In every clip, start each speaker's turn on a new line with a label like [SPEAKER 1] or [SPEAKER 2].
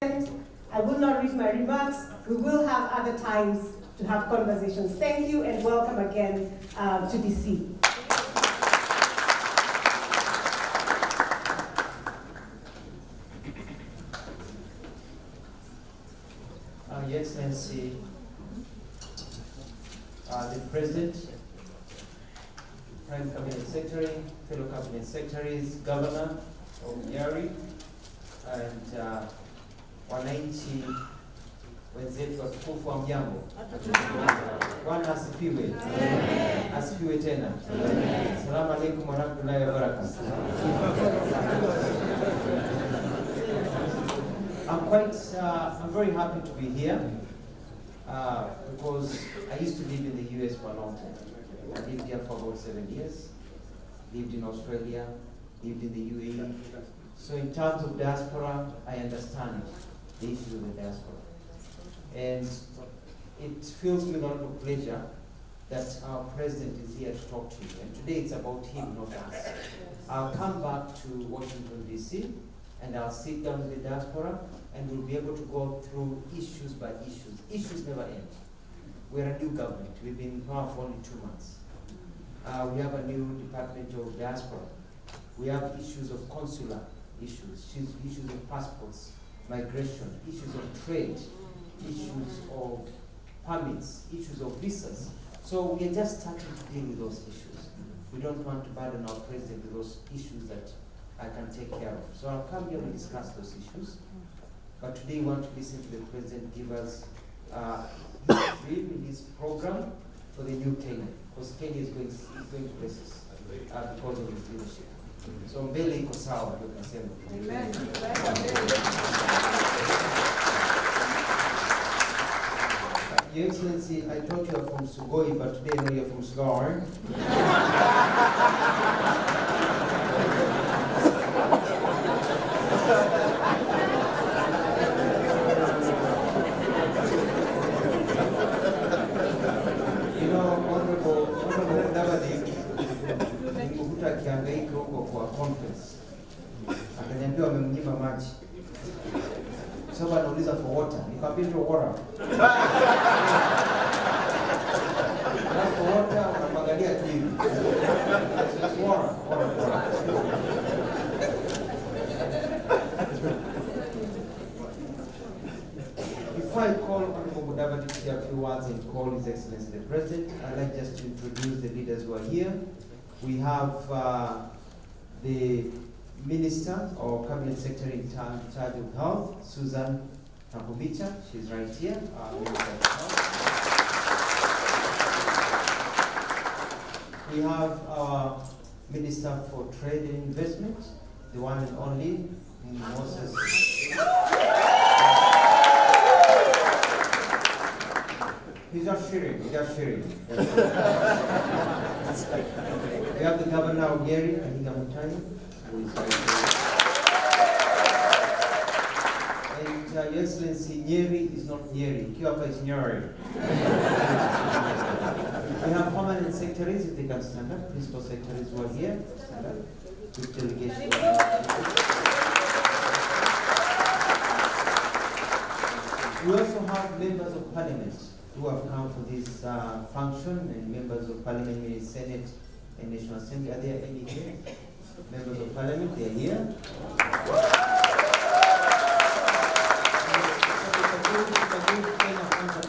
[SPEAKER 1] I will not read my remarks. We will have other times to have conversations. Thank you and welcome again to DC.
[SPEAKER 2] Your Excellency, the President, Prime Cabinet Secretary, fellow Cabinet Secretaries, Governor of Nyeri, and wananchi wenzetu watukufu wa mjambo. Bwana asifiwe. Asifiwe tena. Assalamu alaikum warahmatullahi wabarakatuh. I'm very happy to be here because I used to live in the US for a long time. I lived here for about 7 years, lived in Australia, lived in the UAE. So in terms of diaspora, I understand the issues of the diaspora. And it fills me with a lot of pleasure that our president is here to talk to you. And today it's about him, not us. I'll come back to Washington, D.C., and I'll sit down with the diaspora, and we'll be able to go through issues by issues. Issues never end. We're a new government. We've been in power for only 2 months. We have a new Department of Diaspora. We have issues of consular issues of passports, migration, issues of trade, issues of permits, issues of visas. So we are just starting to deal with those issues. We don't want to burden our president with those issues that I can take care of. So I'll come here and discuss those issues. But today we want to listen to the president give us his dream in his program for the new Kenya. Because Kenya is going places because of his leadership. So mbele iko sawa, ndio tunasema. Amen. Your Excellency, I thought you are from Sugoi, but today I know you are from Sugoi. You know, Honorable Davadi, nimekuta akihangaika huko kwa conference. Akaniambia wamemnyima maji. Sababu anauliza for water. Nikamwambia ndio water. For water unamwangalia tu hivi. It's water. Before I call Honorable Davadi to say a few words and call His Excellency the President, I'd like just to introduce the leaders who are here. We have the Minister or Cabinet Secretary in charge of Health, Susan Nakumicha. She's right here. Minister of Health. We have our Minister for Trade and Investment, the one and only Moses. He's just sharing. We have the Governor of Nyeri, Ahiga Mutani, who is right here. And Your Excellency, Nyeri is not Nyeri. Kiwapa is Nyeri. We have permanent secretaries, if they can stand up. Principal secretaries who are here. Stand up. With delegation. We also have members of parliament who have come for this function, and members of parliament in the Senate and National Assembly. Are there any here? Members of parliament, they are here.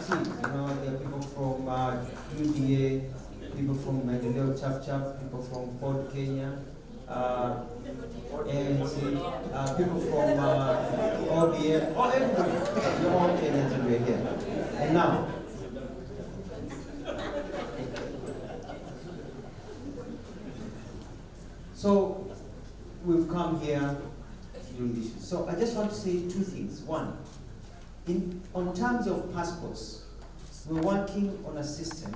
[SPEAKER 2] You know, there are people from UDA, people from Maendeleo Chap, people from Ford Kenya, and people from ODM, everybody. You're all Kenyans and we're here. And now, so we've come here doing this. So I just want to say two things. One, on terms of passports, we're working on a system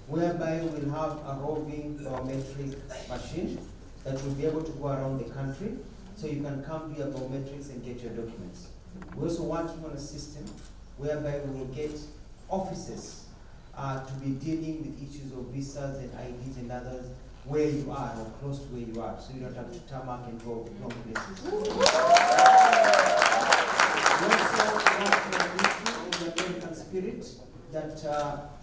[SPEAKER 2] whereby we'll have a roving biometric machine that will be able to go around the country, so you can come do your biometrics and get your documents. We're also working on a system whereby we will get offices to be dealing with issues of visas and IDs and others where you are or close to where you are, so you don't have to tarmac and go long places.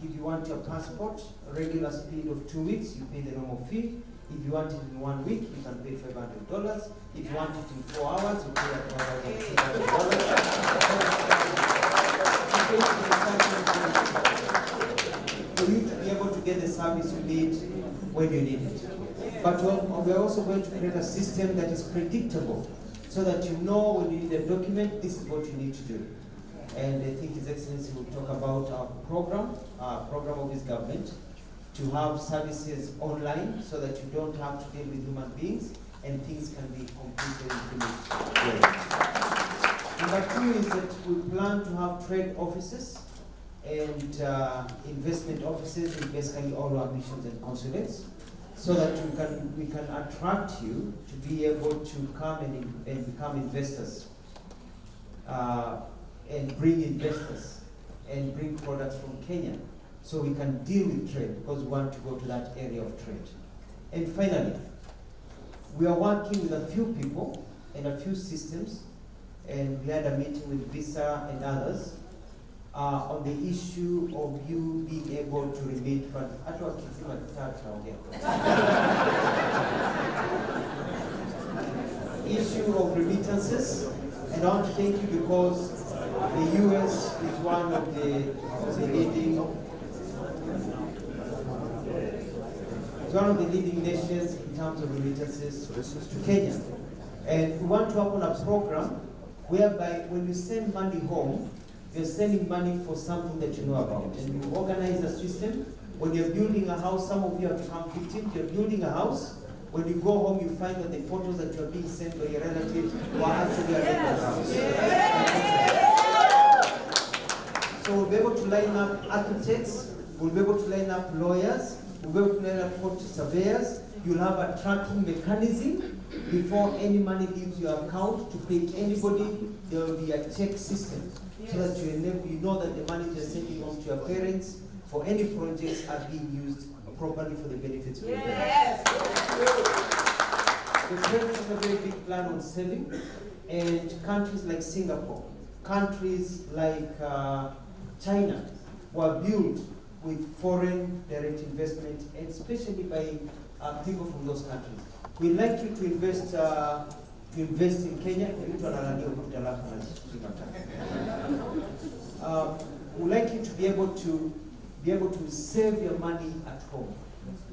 [SPEAKER 2] If you want your passport, regular speed of 2 weeks, you pay the normal fee. If you want it in 1 week, you can pay $500. If you want it in 4 hours, you pay $1,200. For you to be able to get the service you need when you need it. But we're also going to create a system that is predictable, so that you know when you need a document, this is what you need to do. And I think His Excellency will talk about our program of his government, to have services online so that you don't have to deal with human beings and things can be completed in finished. Number 2 is that we plan to have trade offices and investment offices in basically all our missions and consulates, so that we can attract you to be able to come and become investors, and bring investors and bring products from Kenya, so we can deal with trade, because we want to go to that area of trade. And finally, we are working with a few people and a few systems, and we had a meeting with Visa and others on the issue of you being able to remit funds. Issue of remittances, and I want to thank you because the US is one of the leading nations in terms of remittances to Kenya. And we want to open a program whereby when you send money home, you're sending money for something that you know about. And you organize a system. When you're building a house, some of you have become victims, you're building a house. When you go home, you find that the photos that you're being sent by your relatives were actually at the house. So we'll be able to line up architects, we'll be able to line up lawyers, we'll be able to line up court surveyors. You'll have a tracking mechanism before any money leaves your account to pay anybody. There will be a check system, so that you know that the money you're sending home to your parents for any projects are being used properly for the benefits of the parents. The parents have a very big plan on saving, and countries like Singapore, countries like China were built with foreign direct investment, and especially by people from those countries. We'd like you to invest in Kenya. We'd like you to be able to save your money at home,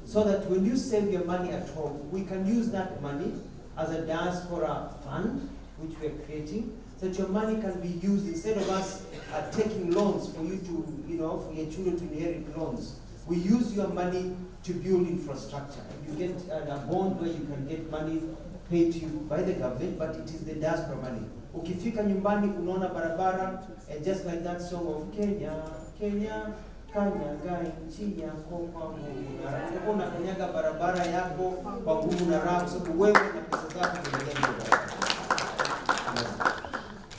[SPEAKER 2] so that when you save your money at home, we can use that money as a diaspora fund, which we're creating, so that your money can be used instead of us taking loans for you to, for your children to inherit loans. We use your money to build infrastructure. You get a bond where you can get money paid to you by the government, but it is the diaspora money. Ukifika nyumbani unaona barabara, and just like that song of Kenya, Kenya, kanyaga nchi yako kwa nguvu na raha. Unakanyaga barabara yako kwa nguvu na raha, sababu wewe na pesa zako zinajenga.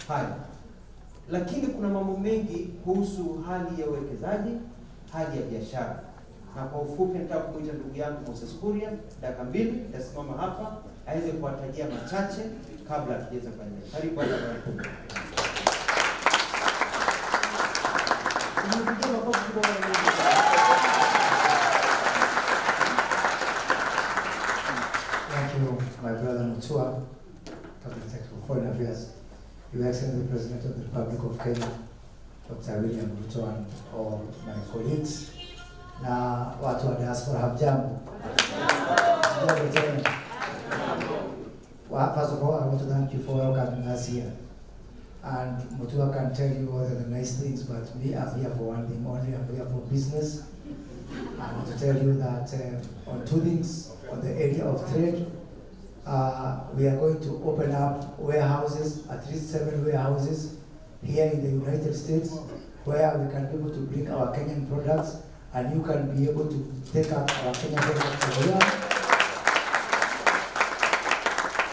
[SPEAKER 2] Haya. Lakini kuna mambo mengi kuhusu hali ya uwekezaji, hali ya biashara. Na kwa ufupi nataka kumuita ndugu yangu Moses Kuria, dakika 2 nitasimama hapa aweze kuwatajia machache kabla tujeza kuendelea. Karibu bwana.
[SPEAKER 3] Thank you, my brother Mutua, Cabinet Secretary for Foreign Affairs, Your Excellency the President of the Republic of Kenya, Dr. William Ruto, and all my colleagues. Na watu wa diaspora hamjambo. Well, first of all, I want to thank you for welcoming us here. And Mutua can tell you all the nice things, but me, I'm here for one thing only. I'm here for business. I want to tell you that on 2 things, on the area of trade, we are going to open up warehouses, at least 7 warehouses here in the United States, where we can be able to bring our Kenyan products, and you can be able to take up our Kenyan products from here,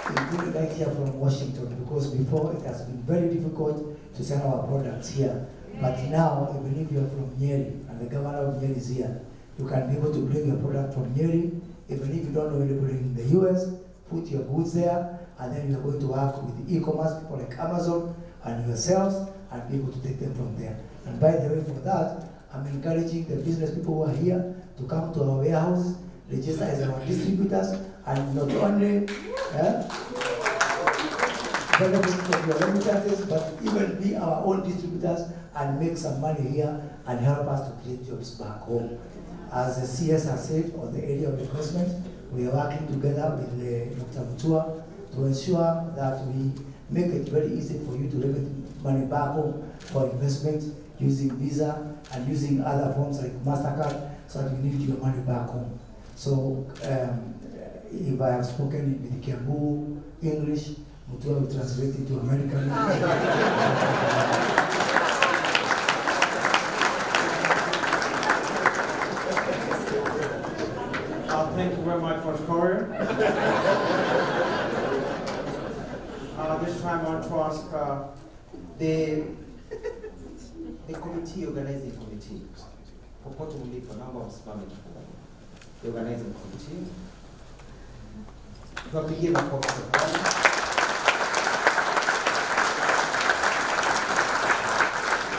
[SPEAKER 3] including right here from Washington, because before it has been very difficult to sell our products here. But now, even if you're from Nyeri, and the governor of Nyeri is here, you can be able to bring your product from Nyeri, even if you don't know anybody in the US, put your goods there, and then you're going to work with the e-commerce people like Amazon and yourselves, and be able to take them from there. And by the way, for that, I'm encouraging the business people who are here to come to our warehouses, register as our distributors, and not only benefit from your remittances, but even be our own distributors and make some money here and help us to create jobs back home. As the CS has said on the area of investment, we are working together with Dr. Mutua to ensure that we make it very easy for you to remit money back home for investment using Visa and using other forms like MasterCard, so that you need your money back home. So if I have spoken with Kiambu English, Mutua will translate it to American.
[SPEAKER 4] Thank you very much, Mr. Courier. This time I want to ask
[SPEAKER 2] The committee, organizing committee, popote mlipo, naomba msimame tafadhali. The organizing committee. Tuwapigie makofi tafadhali.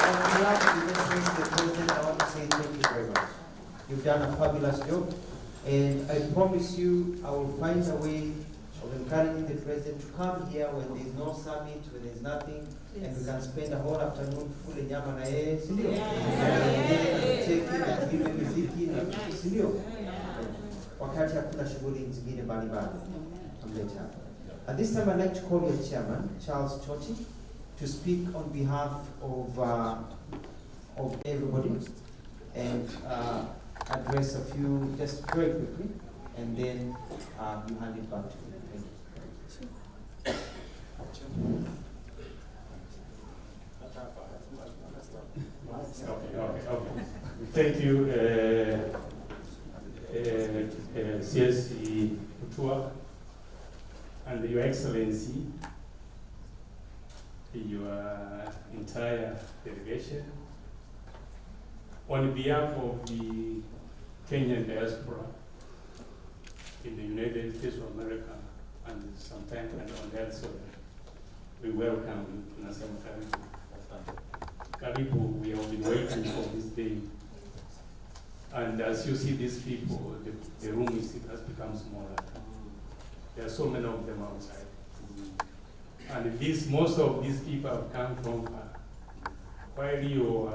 [SPEAKER 2] On behalf of the President, I want to say thank you very much. You've done a fabulous job, and I promise you I will find a way of encouraging the President to come here when there is no summit, when there is nothing, and we can spend a whole afternoon kule nyama na yeye, si ndio? Cheki na kuimba muziki na vitu, si ndio? Wakati hakuna shughuli zingine mbalimbali. At this time, I'd like to call your chairman, Charles Choti, to speak on behalf of everybody and address a few, just very quickly, and then you hand it back to me. Thank you.
[SPEAKER 5] Okay. Thank you, CSC Mutua, and Your Excellency, your entire delegation. On behalf of the Kenyan diaspora in the United States of America and sometimes on elsewhere, we welcome you to Nasema Karibu. Karibu, we have been waiting for this day. And as you see these people, the room has become smaller. There are so many of them outside. And most of these people have come from far. While you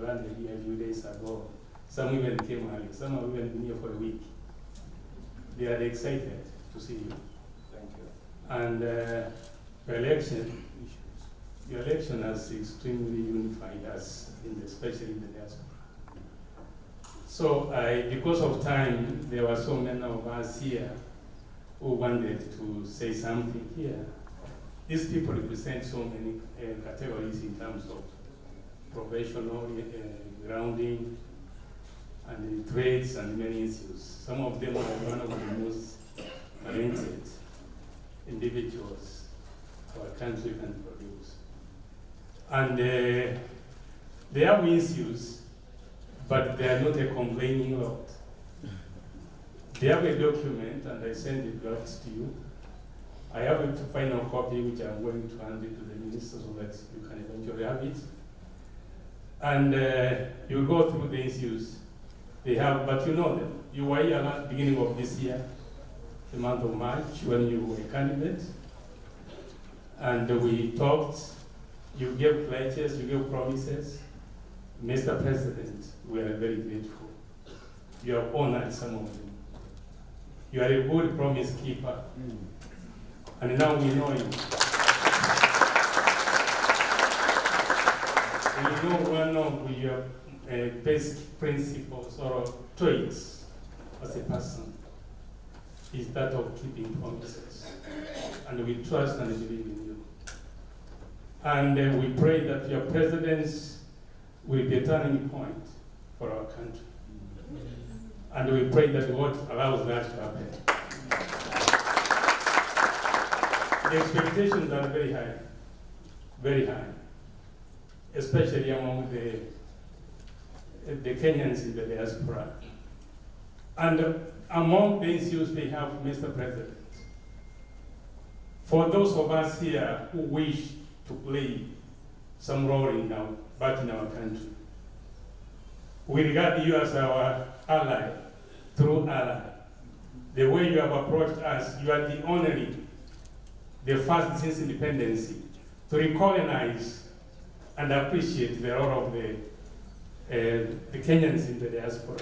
[SPEAKER 5] landed here a few days ago, some even came early, some have even been here for a week. They are excited to see you.
[SPEAKER 4] Thank you.
[SPEAKER 5] And your election has extremely unified us, especially in the diaspora. So because of time, there were so many of us here who wanted to say something here. These people represent so many categories in terms of professional grounding and trades and many issues. Some of them are one of the most talented individuals our country can produce. And they have issues, but they are not a complaining lot. They have a document, and I send the drafts to you. I have a final copy, which I'm going to hand it to the minister so that you can eventually have it. And you go through the issues they have, but you know them. You were here at the beginning of this year, the month of March, when you were a candidate. And we talked, you gave pledges, you gave promises. Mr. President, we are very grateful. You have honored some of them. You are a good promise keeper. And now we know you. We know one of your basic principles or traits as a person is that of keeping promises. And we trust and believe in you. And we pray that your presidency will be a turning point for our country. And we pray that God allows that to happen. The expectations are very high, especially among the Kenyans in the diaspora. And among the issues they have, Mr. President, for those of us here who wish to play some role back in our country, We regard you as our ally, true ally. The way you have approached us, you are the first since independence to recognize and appreciate the role of the Kenyans in the diaspora.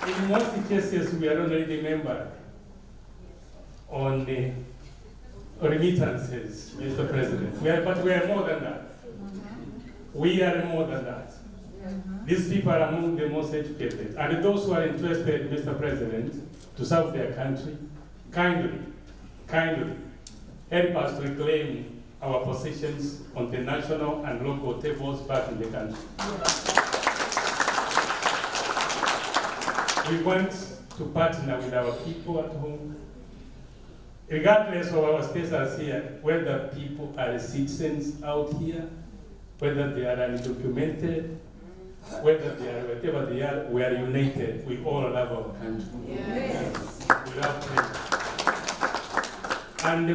[SPEAKER 5] In most cases, we are only remembered on the remittances, Mr. President. But we are more than that. We are more than that. These people are among the most educated. And those who are interested, Mr. President, to serve their country, kindly help us to reclaim our positions on the national and local tables back in the country. We want to partner with our people at home, regardless of our status here, whether people are citizens out here, whether they are undocumented, whether they are whatever they are, we are united. We all love our country. Yes. We love Kenya. And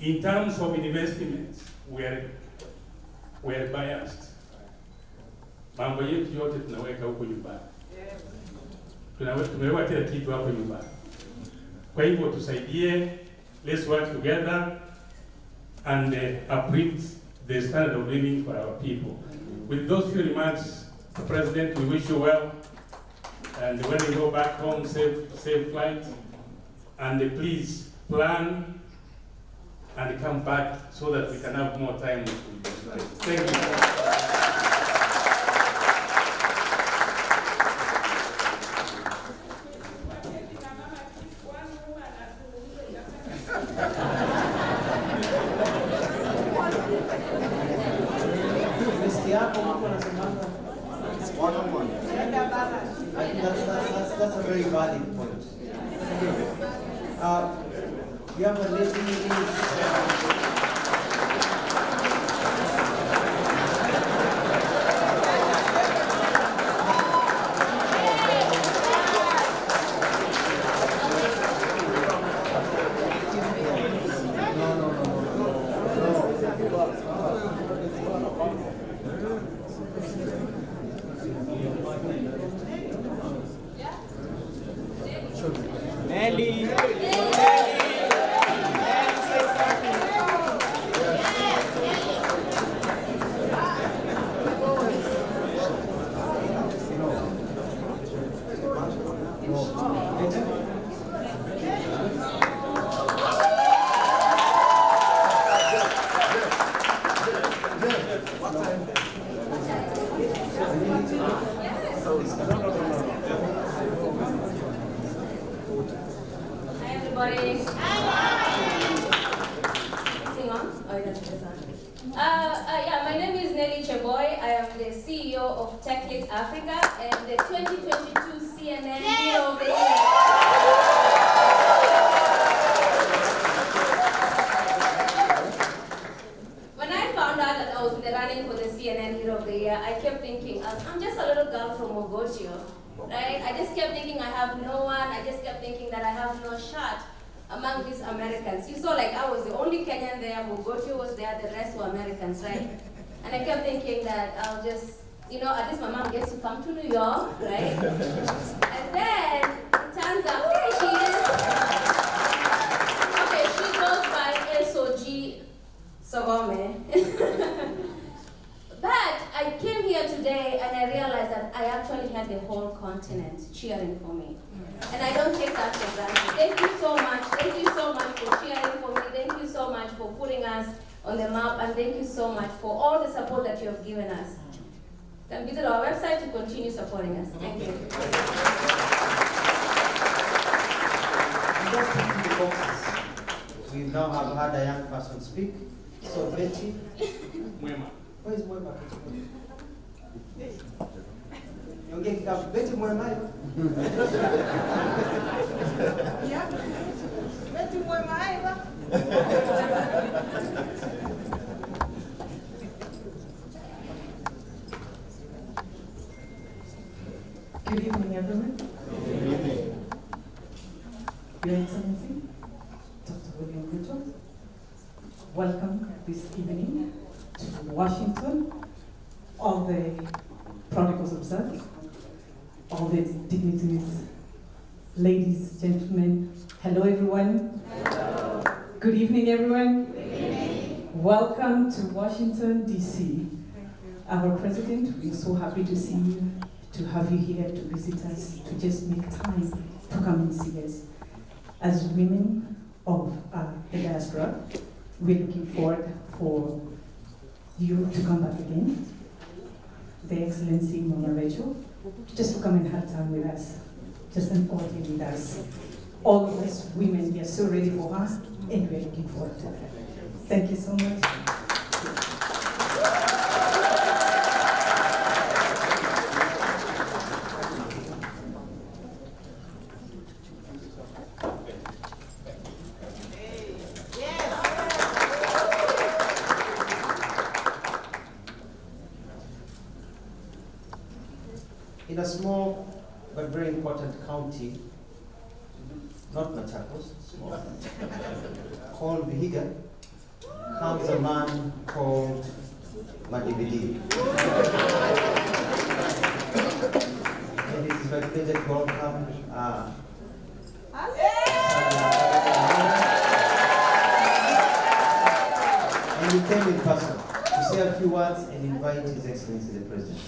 [SPEAKER 5] in terms of investments, we are biased. Mambo yetu yote tunaweka huko nyumbani. Tumeweka kila kitu hapo nyumbani. Kwa hivyo tusaidie, let's work together and uplift the standard of living for our people. With those few remarks, Mr. President, we wish you well. And when you go back home, safe flight. And please plan and come back so that we can have more time with you. Thank you.
[SPEAKER 2] I think that's a very valid point. You have a lady.
[SPEAKER 6] Yeah, my name is Nelly Cheboy. I am the CEO of TechLead Africa and the 2022 CNN Hero of the Year. When I found out that I was in the running for the CNN Hero of the Year, I kept thinking, I'm just a little girl from Mogotio, right? I just kept thinking I have no one. I just kept thinking that I have no shot among these Americans. You saw like I was the only Kenyan there, Mogotio was there, the rest were Americans, right? And I kept thinking that I'll just, at least my mom gets to come to New York, right? And then it turns out, okay, she is. Okay, she goes by SOG Sogome. But I came here today and I realized that I actually had the whole continent cheering for me. And I don't take that for granted. Thank you so much. Thank you so much for cheering for me. Thank you so much for putting us on the map. And thank you so much for all the support that you have given us. Then visit our website to continue supporting us. Thank you.
[SPEAKER 2] Just ticking the boxes. We now have had a young person speak. So Betty.
[SPEAKER 5] Mwema.
[SPEAKER 2] Where is Mwema? Betty Mwema.
[SPEAKER 7] Yeah. Betty Mwema.
[SPEAKER 8] Good evening, everyone. Good evening. Your Excellency, Dr. William Ruto, welcome this evening to Washington, all the protocols observed, all the dignitaries, ladies, gentlemen, hello everyone.
[SPEAKER 6] Hello.
[SPEAKER 8] Good evening everyone.
[SPEAKER 6] Good evening.
[SPEAKER 8] Welcome to Washington, D.C. Our President, we're so happy to see you, to have you here, to visit us, to just make time to come and see us. As women of the diaspora, we're looking forward for you to come back again. The Excellency Mama Rachel, just to come and have time with us, just an audio with us. All of us women, we are so ready for her, and we're looking forward to her. Thank you so much.
[SPEAKER 2] In a small but very important county, not Machakos, small, called Vihiga, comes a man called Madibidi. And it is my pleasure to welcome and he came in person to say a few words and invite His Excellency the President.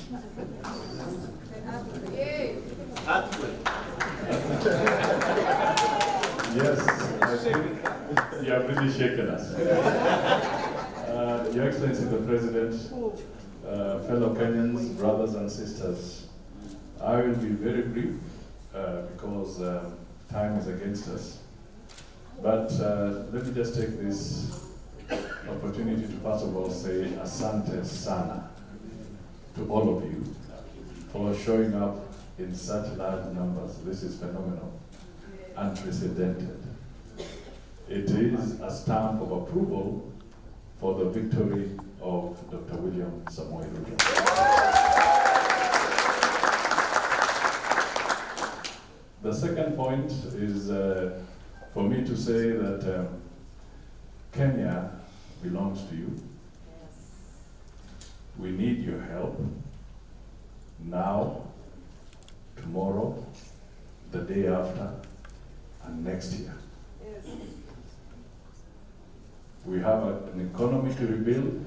[SPEAKER 9] Yes, I think you have really shaken us. Your Excellency the President, fellow Kenyans, brothers and sisters, I will be very brief because time is against us. But let me just take this opportunity to first of all say asante sana to all of you for showing up in such large numbers. This is phenomenal, unprecedented. It is a stamp of approval for the victory of Dr. William Ruto. The second point is for me to say that Kenya belongs to you. We need your help now, tomorrow, the day after, and next year. We have an economy to rebuild.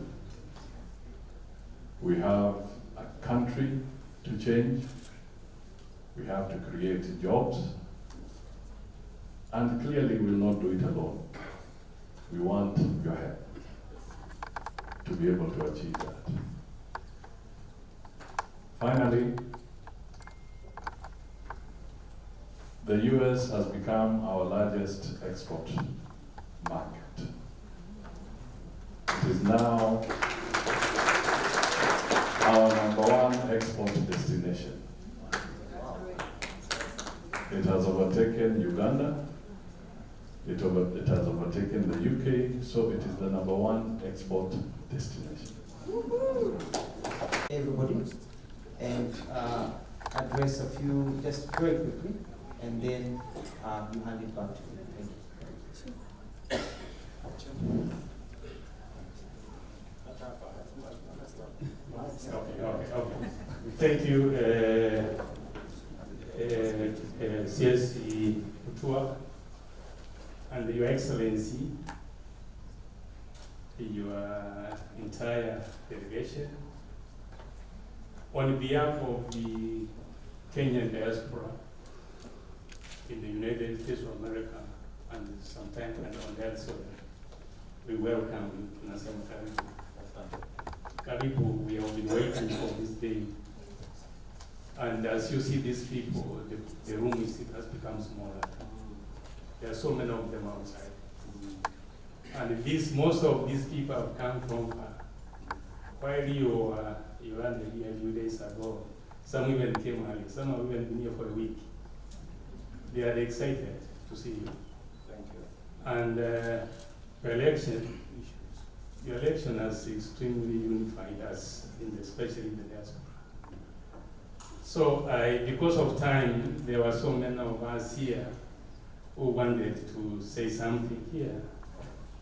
[SPEAKER 9] We have a country to change. We have to create jobs. And clearly we will not do it alone. We want your help to be able to achieve that. Finally, the US has become our largest export market. It is now our #1 export destination. It has overtaken Uganda, it has overtaken the UK, so it is the #1 export destination.
[SPEAKER 2] Everybody, and address a few, just very quickly, and then you hand it back to me. Thank you.
[SPEAKER 5] Okay. Thank you, CSE Ruto, and Your Excellency, your entire delegation. On behalf of the Kenyan diaspora in the United States of America and sometimes on elsewhere, we welcome you to Nasema Karibu. Karibu, we have been waiting for this day. And as you see these people, the room has become smaller. There are so many of them outside. And most of these people have come from while you landed here a few days ago. Some even came early, some have even been here for a week. They are excited to see you.
[SPEAKER 2] Thank you.
[SPEAKER 5] And your election has extremely unified us, especially in the diaspora. So because of time, there were so many of us here who wanted to say something here.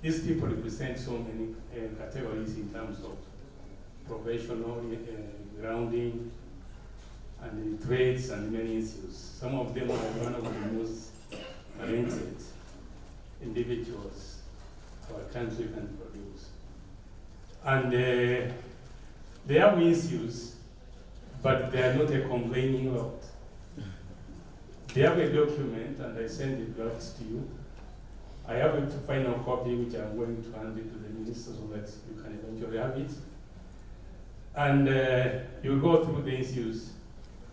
[SPEAKER 5] These people represent so many categories in terms of professional grounding, and the trades and many issues. Some of them are one of the most talented individuals our country can produce. And they have issues, but they are not a complaining lot. They have a document, and I send the drafts to you. I have a final copy, which I'm going to hand it to the minister so that you can eventually have it. And you go through the issues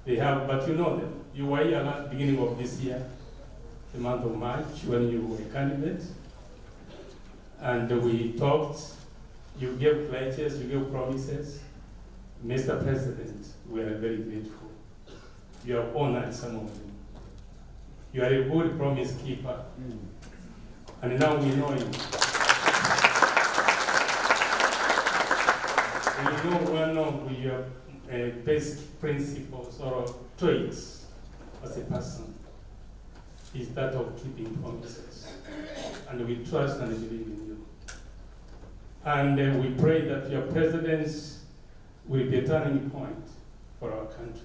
[SPEAKER 5] they have, but you know them. You were here at the beginning of this year, the month of March, when you were a candidate. And we talked, you gave pledges, you gave promises. Mr. President, we are very grateful. You have honored some of them. You are a good promise keeper. And now we know you. We know one of your basic principles or traits as a person is that of keeping promises. And we trust and believe in you. And we pray that your presidency will be a turning point for our country.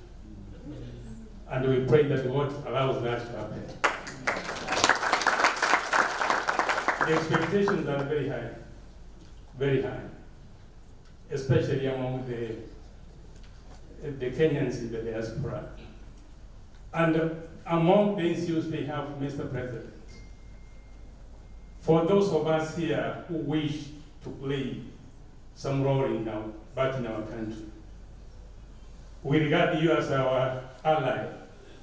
[SPEAKER 5] And we pray that God allows that to happen. The expectations are very high, especially among the Kenyans in the diaspora. And among the issues they have, Mr. President, for those of us here who wish to play some role back in our country, we regard you as our ally,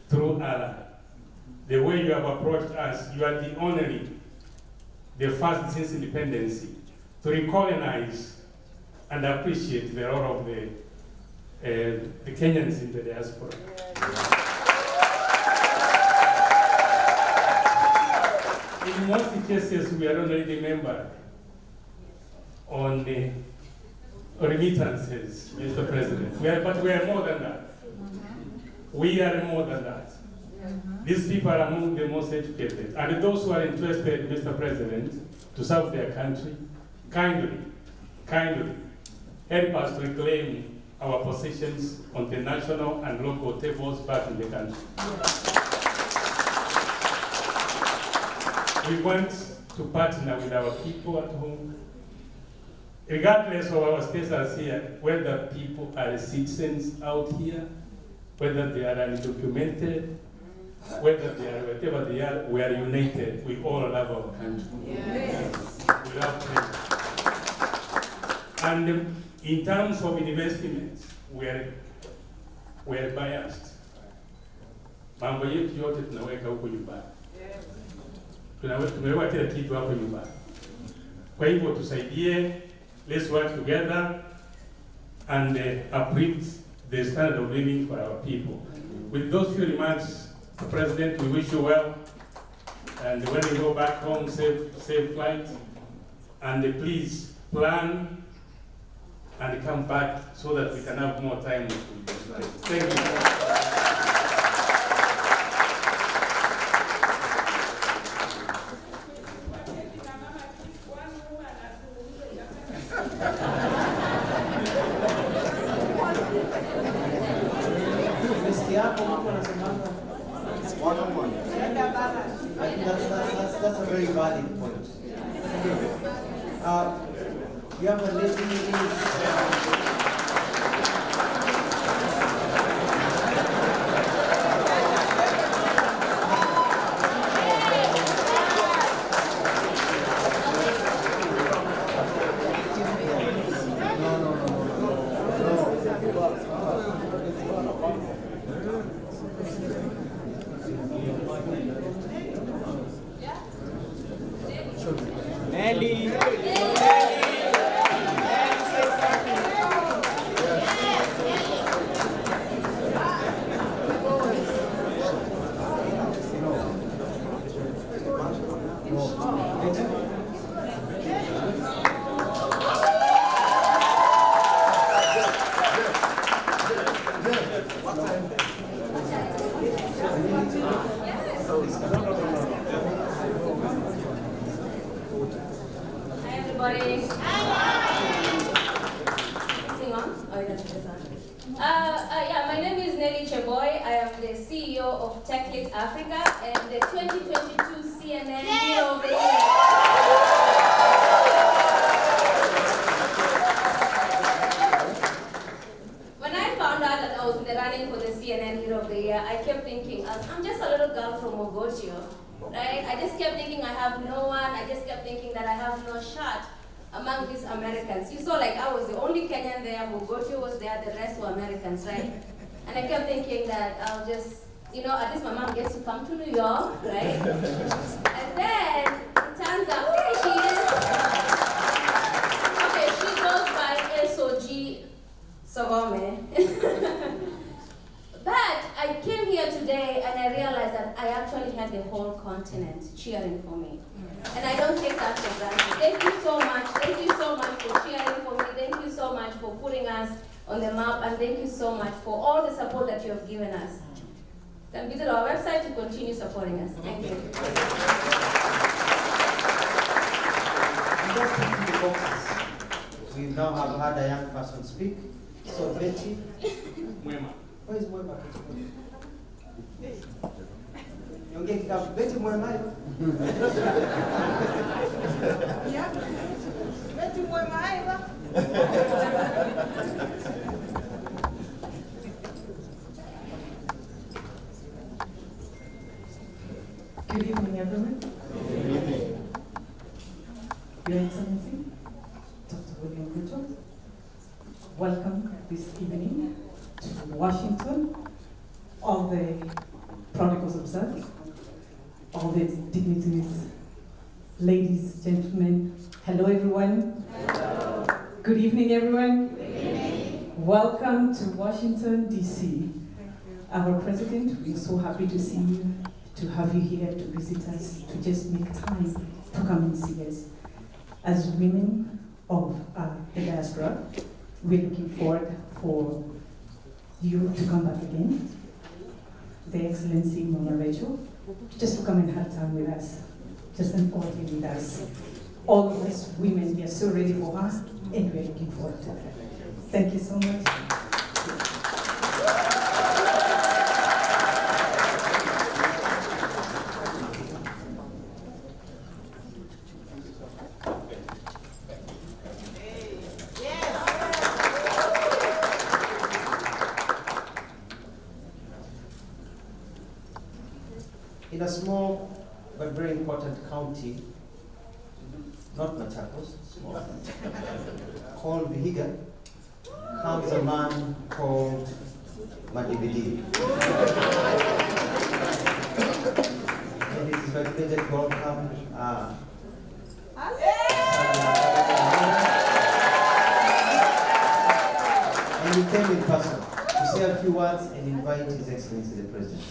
[SPEAKER 5] true ally. The way you have approached us, you are the first since independence to recognize and appreciate the role of the Kenyans in the diaspora. In most cases, we are already remembered on the remittances, Mr. President. But we are more than that. We are more than that. These people are among the most educated. And those who are interested, Mr. President, to serve their country, kindly help us to reclaim our positions on the national and local tables back in the country. We want to partner with our people at home, regardless of our status here, whether people are citizens out here, whether they are undocumented, whether they are whatever they are, we are united. We all love our country. Yes. We love Kenya. And in terms of investments, we are biased. Mambo yetu yote tunaweka huko nyumbani. Tumeweka kila kitu hapo nyumbani. Kwa hivyo tusaidie, let's work together and uplift the standard of living for our people. With those few remarks, President, we wish you well, and when you go back home, safe flight, and please plan and come back so that we can have more time with you. Thank you.
[SPEAKER 2] I think that's a very valid point. You have a lady
[SPEAKER 6] Hi everybody. Sing on. Yeah, my name is Nelly Cheboy. I am the CEO of TechLit Africa and the 2022 CNN Hero of the Year. When I found out that I was in the running for the CNN Hero of the Year, I kept thinking, I'm just a little girl from Mogotio, right? I just kept thinking I have no one. I just kept thinking that I have no shot among these Americans. You saw like I was the only Kenyan there, Mogotio was there, the rest were Americans, right? And I kept thinking that I'll just, at least my mom gets to come to New York, right? And then it turns out, okay, she is. Okay, she goes by SOG Sogome. But I came here today and I realized that I actually had the whole continent cheering for me. And I don't take that for granted. Thank you so much. Thank you so much for cheering for me. Thank you so much for putting us on the map. And thank you so much for all the support that you have given us. Then visit our website to continue supporting us. Thank you.
[SPEAKER 2] Just ticking the boxes. We now have had a young person speak. So Betty.
[SPEAKER 5] Mwema.
[SPEAKER 2] Where is Mwema? Betty Mwema.
[SPEAKER 7] Yeah. Betty Mwema Aiva.
[SPEAKER 8] Good evening, everyone. Good evening. Your Excellency, Dr. William Ruto, welcome this evening to Washington. All the protocols observed, all the dignitaries, ladies, gentlemen, hello everyone.
[SPEAKER 6] Hello.
[SPEAKER 8] Good evening, everyone.
[SPEAKER 6] Good evening.
[SPEAKER 8] Welcome to Washington, D.C. Our President, we're so happy to see you, to have you here to visit us, to just make time to come and see us. As women of the diaspora, we're looking forward for you to come back again. The Excellency Mama Rachel, just to come and have time with us, just an audio with us. All of us women, we are so ready for her, and we're looking forward to her. Thank you so much.
[SPEAKER 2] In a small but very important county, not Machakos, small, called Vihiga, comes a man called Madibidi. And it is my pleasure to welcome and he came in person to say a few words and invite His Excellency the President.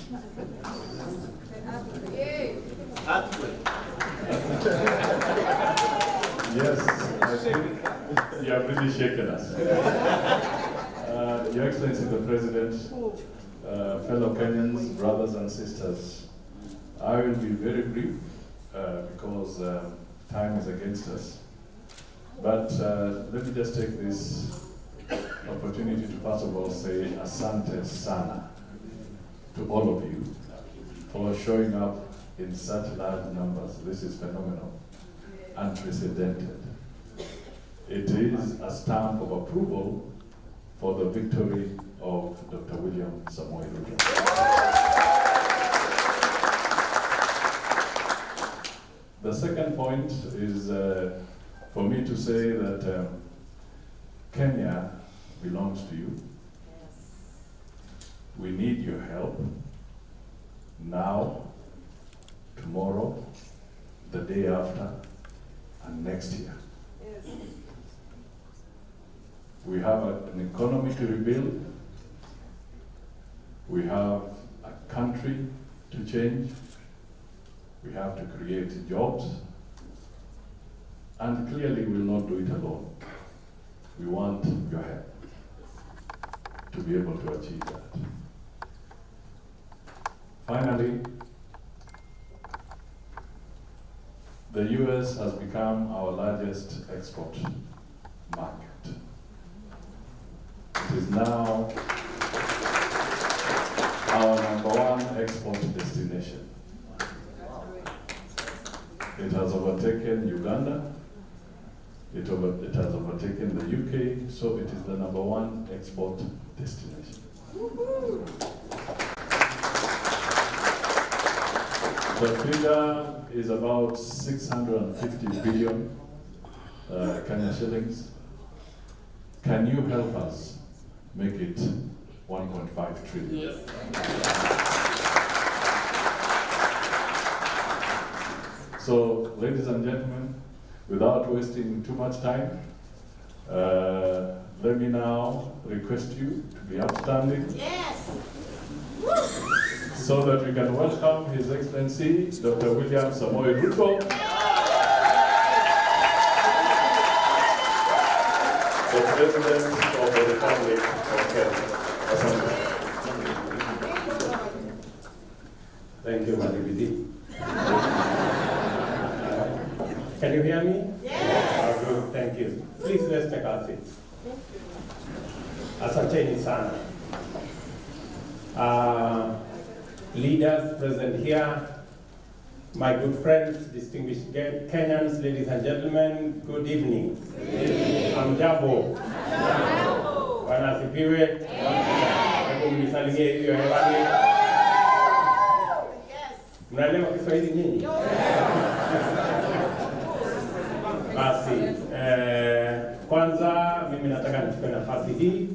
[SPEAKER 9] Yes, I think you have really shaken us. Your Excellency the President, fellow Kenyans, brothers and sisters, I will be very brief because time is against us. But let me just take this opportunity to first of all say asante sana to all of you for showing up in such large numbers. This is phenomenal, unprecedented. It is a stamp of approval for the victory of Dr. William Ruto. The second point is for me to say that Kenya belongs to you. We need your help now, tomorrow, the day after, and next year. We have an economy to rebuild. We have a country to change. We have to create jobs. And clearly we will not do it alone. We want your help to be able to achieve that. Finally, the US has become our largest export market. It is now export destination. It has overtaken Uganda, it has overtaken the UK, so it is the #1 export destination. The figure is about 650 billion Kenya shillings. Can you help us make it 1.5 trillion? So, ladies and gentlemen, without wasting too much time, let me now request you to be upstanding.
[SPEAKER 7] Yes.
[SPEAKER 9] So that we can welcome His Excellency Dr. William Ruto, the President of the Republic of Kenya.
[SPEAKER 5] Thank you, Madam. Can you hear me? Yes. Oh, good, thank you. Please, let's take our seats. Asanteni sana. Leaders present here, my good friends, distinguished Kenyans, ladies and gentlemen, good evening. Hamjambo. Bwana asifiwe. Hebu mnisalimie hivyo hewani. Mnaelewa Kiswahili nyinyi? Basi, kwanza mimi nataka nichukue nafasi hii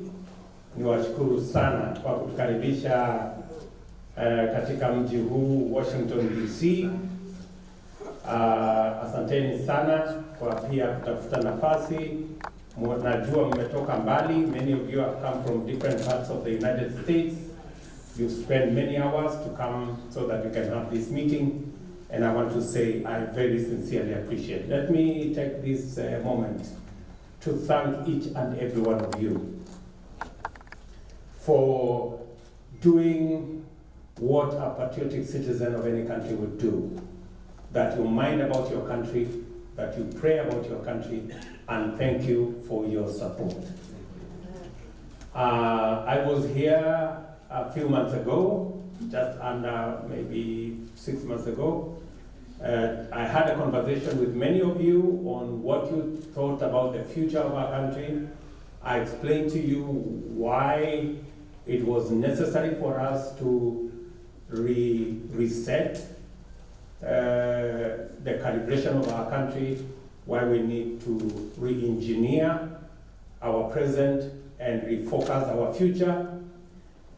[SPEAKER 5] niwashukuru sana kwa kutukaribisha katika mji huu Washington DC. Asanteni sana kwa pia kutafuta nafasi. Najua mmetoka mbali. Many of you have come from different parts of the United States. You've spent many hours to come so that we can have this meeting. And I want to say I very sincerely appreciate it. Let me take this moment to thank each and every one of you for doing what a patriotic citizen of any country would do. That you mind about your country, that you pray about your country, and thank you for your support. I was here a few months ago, just under maybe 6 months ago. I had a conversation with many of you on what you thought about the future of our country. I explained to you why it was necessary for us to reset the calibration of our country, why we need to re-engineer our present and refocus our future.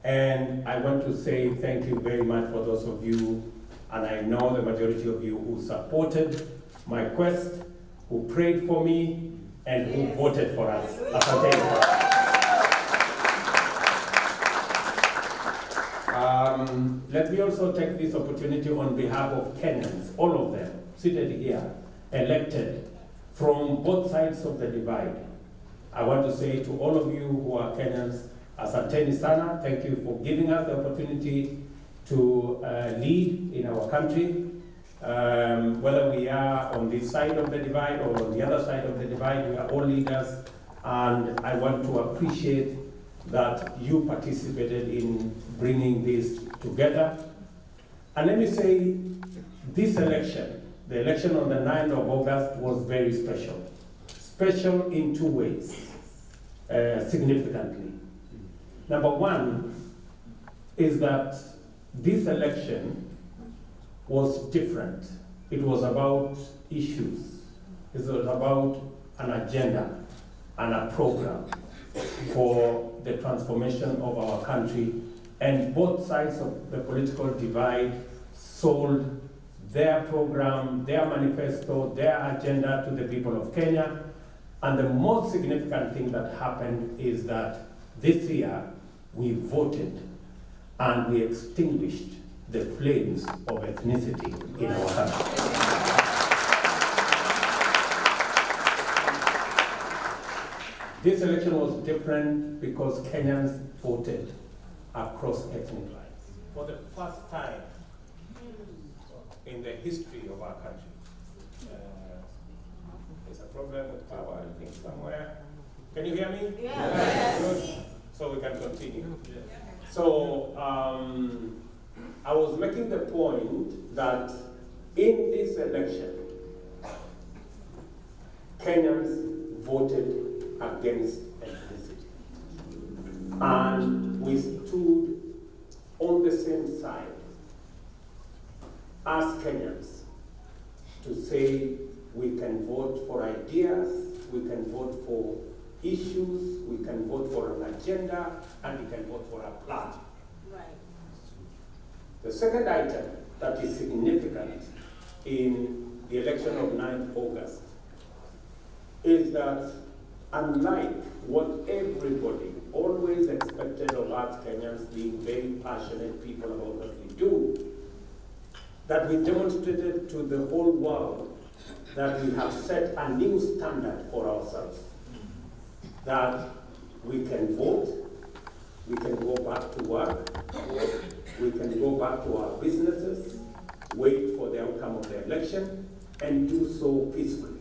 [SPEAKER 5] And I want to say thank you very much for those of you, and I know the majority of you who supported my quest, who prayed for me, and who voted for us. Let me also take this opportunity on behalf of Kenyans, all of them, seated here, elected from both sides of the divide. I want to say to all of you who are Kenyans, asanteni sana, thank you for giving us the opportunity to lead in our country. Whether we are on this side of the divide or on the other side of the divide, we are all leaders, and I want to appreciate that you participated in bringing this together. And let me say, this election, the election on the 9th of August was very special. Special in two ways, significantly. Number one is that this election was different. It was about issues. It was about an agenda and a program for the transformation of our country. And both sides of the political divide sold their program, their manifesto, their agenda to the people of Kenya. And the most significant thing that happened is that this year we voted and we extinguished the flames of ethnicity in our country. This election was different because Kenyans voted across ethnic lines. For the first time in the history of our country. There's a problem with power, I think, somewhere. Can you hear me? Yes. Good. So we can continue. So
[SPEAKER 10] I was making the point that in this election, Kenyans voted against ethnicity. And we stood on the same side as Kenyans to say we can vote for ideas, we can vote for issues, we can vote for an agenda, and we can vote for a plan.
[SPEAKER 7] Right.
[SPEAKER 10] The second item that is significant in the election of 9th August is that unlike what everybody always expected of us Kenyans, being very passionate people about what we do, that we demonstrated to the whole world that we have set a new standard for ourselves. That we can vote, we can go back to work, we can go back to our businesses, wait for the outcome of the election, and do so peacefully.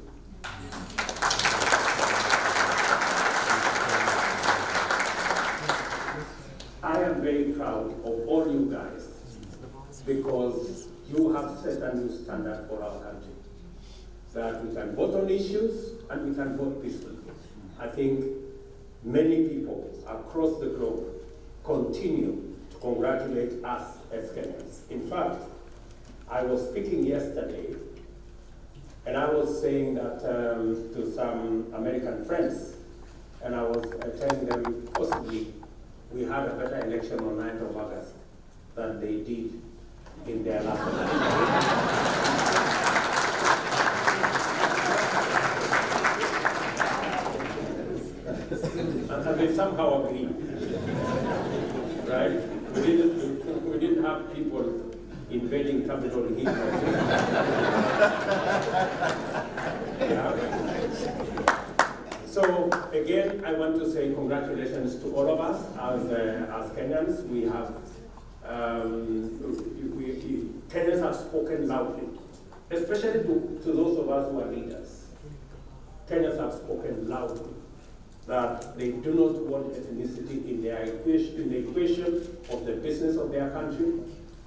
[SPEAKER 10] I am very proud of all you guys because you have set a new standard for our country. That we can vote on issues and we can vote peacefully. I think many people across the globe continue to congratulate us as Kenyans. In fact, I was speaking yesterday and I was saying that to some American friends, and I was telling them possibly we had a better election on 9th of August than they did in their last election. And they somehow agreed, right? We didn't have people invading Capitol Hill. Yeah. So again, I want to say congratulations to all of us as Kenyans. We have Kenyans have spoken loudly, especially to those of us who are leaders. Kenyans have spoken loudly that they do not want ethnicity in their equation, in the equation of the business of their country,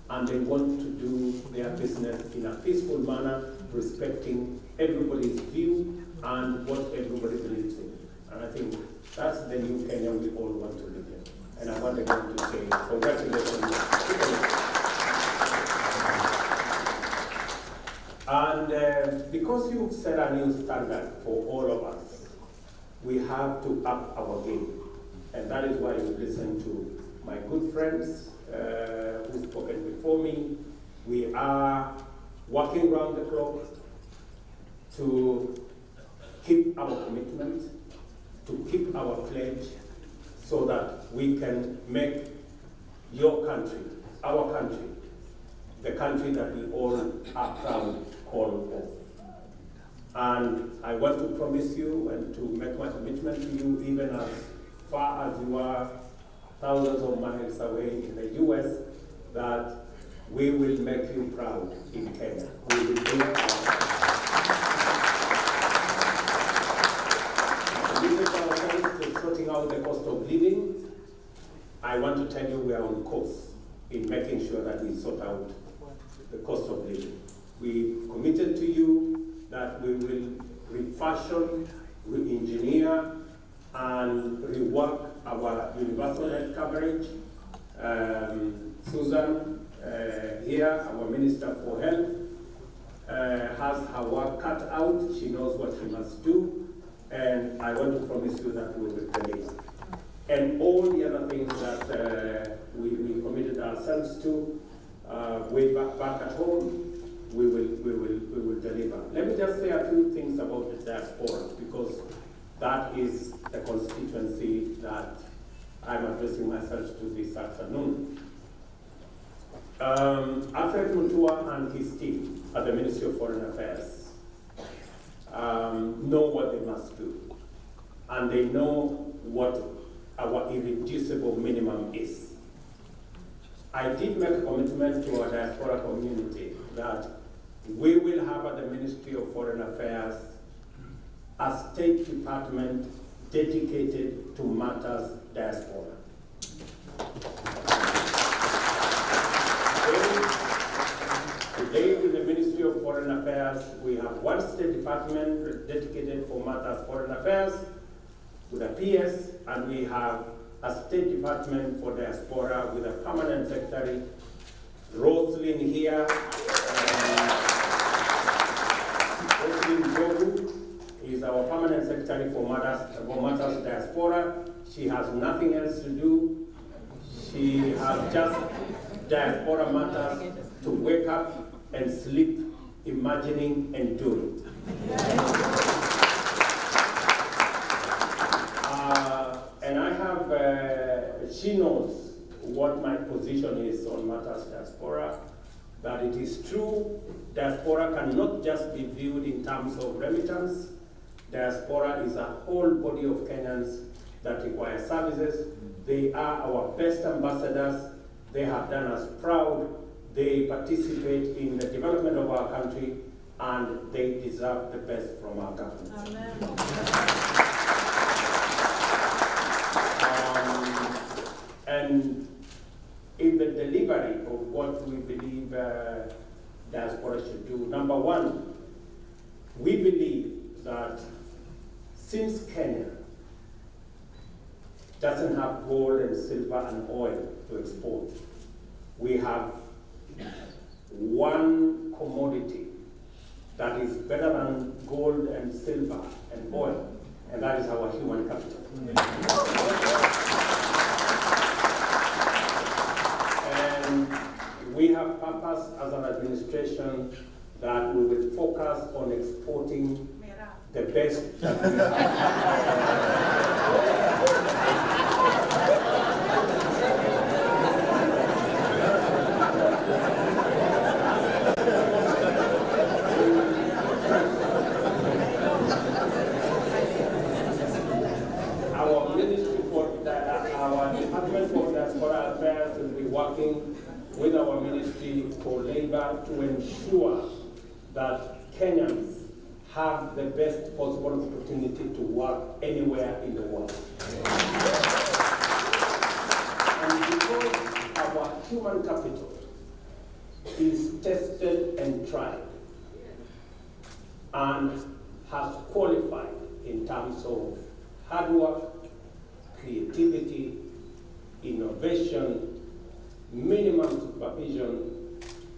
[SPEAKER 10] and they want to do their business in a peaceful manner, respecting everybody's view and what everybody believes in. And I think that's the new Kenya we all want to live in. And I want again to say congratulations. And because you've set a new standard for all of us, we have to up our game. And that is why you listen to my good friends who've spoken before me. We are working round the clock to keep our commitment, to keep our pledge, so that we can make your country, our country, the country that we all are proud to call home. And I want to promise you and to make my commitment to you, even as far as you are thousands of miles away in the US, that we will make you proud in Kenya. We will do our to sorting out the cost of living. I want to tell you we are on course in making sure that we sort out the cost of living. We committed to you that we will refashion, re-engineer, and rework our universal health coverage. Susan here, our Minister for Health, has her work cut out. She knows what she must do. And I want to promise you that we will deliver. And all the other things that we committed ourselves to way back at home, we will deliver. Let me just say a few things about the diaspora, because that is the constituency that I'm addressing myself to this afternoon. Alfred Mutua and his team at the Ministry of Foreign Affairs know what they must do, and they know what our irreducible minimum is. I did make a commitment to our diaspora community that we will have at the Ministry of Foreign Affairs a State Department dedicated to matters diaspora. Today, in the Ministry of Foreign Affairs, we have one State Department dedicated for matters foreign affairs with a PS, and we have a State Department for diaspora with a permanent secretary, Roslyn here. Roslyn Jobu is our permanent secretary for matters diaspora. She has nothing else to do. She has just diaspora matters to wake up and sleep, imagining and doing. And I have, she knows what my position is on matters diaspora, that it is true, diaspora cannot just be viewed in terms of remittance. Diaspora is a whole body of Kenyans that require services. They are our best ambassadors. They have done us proud. They participate in the development of our country, and they deserve the best from our government. And in the delivery of what we believe diaspora should do, number one, we believe that since Kenya doesn't have gold and silver and oil to export, we have one commodity that is better than gold and silver and oil, and that is our human capital. And we have purpose as an administration that we will focus on exporting the best that we have. Our Department for Diaspora Affairs will be working with our Ministry for Labor to ensure that Kenyans have the best possible opportunity to work anywhere in the world. And because our human capital is tested and tried and has qualified in terms of hard work, creativity, innovation, minimum supervision,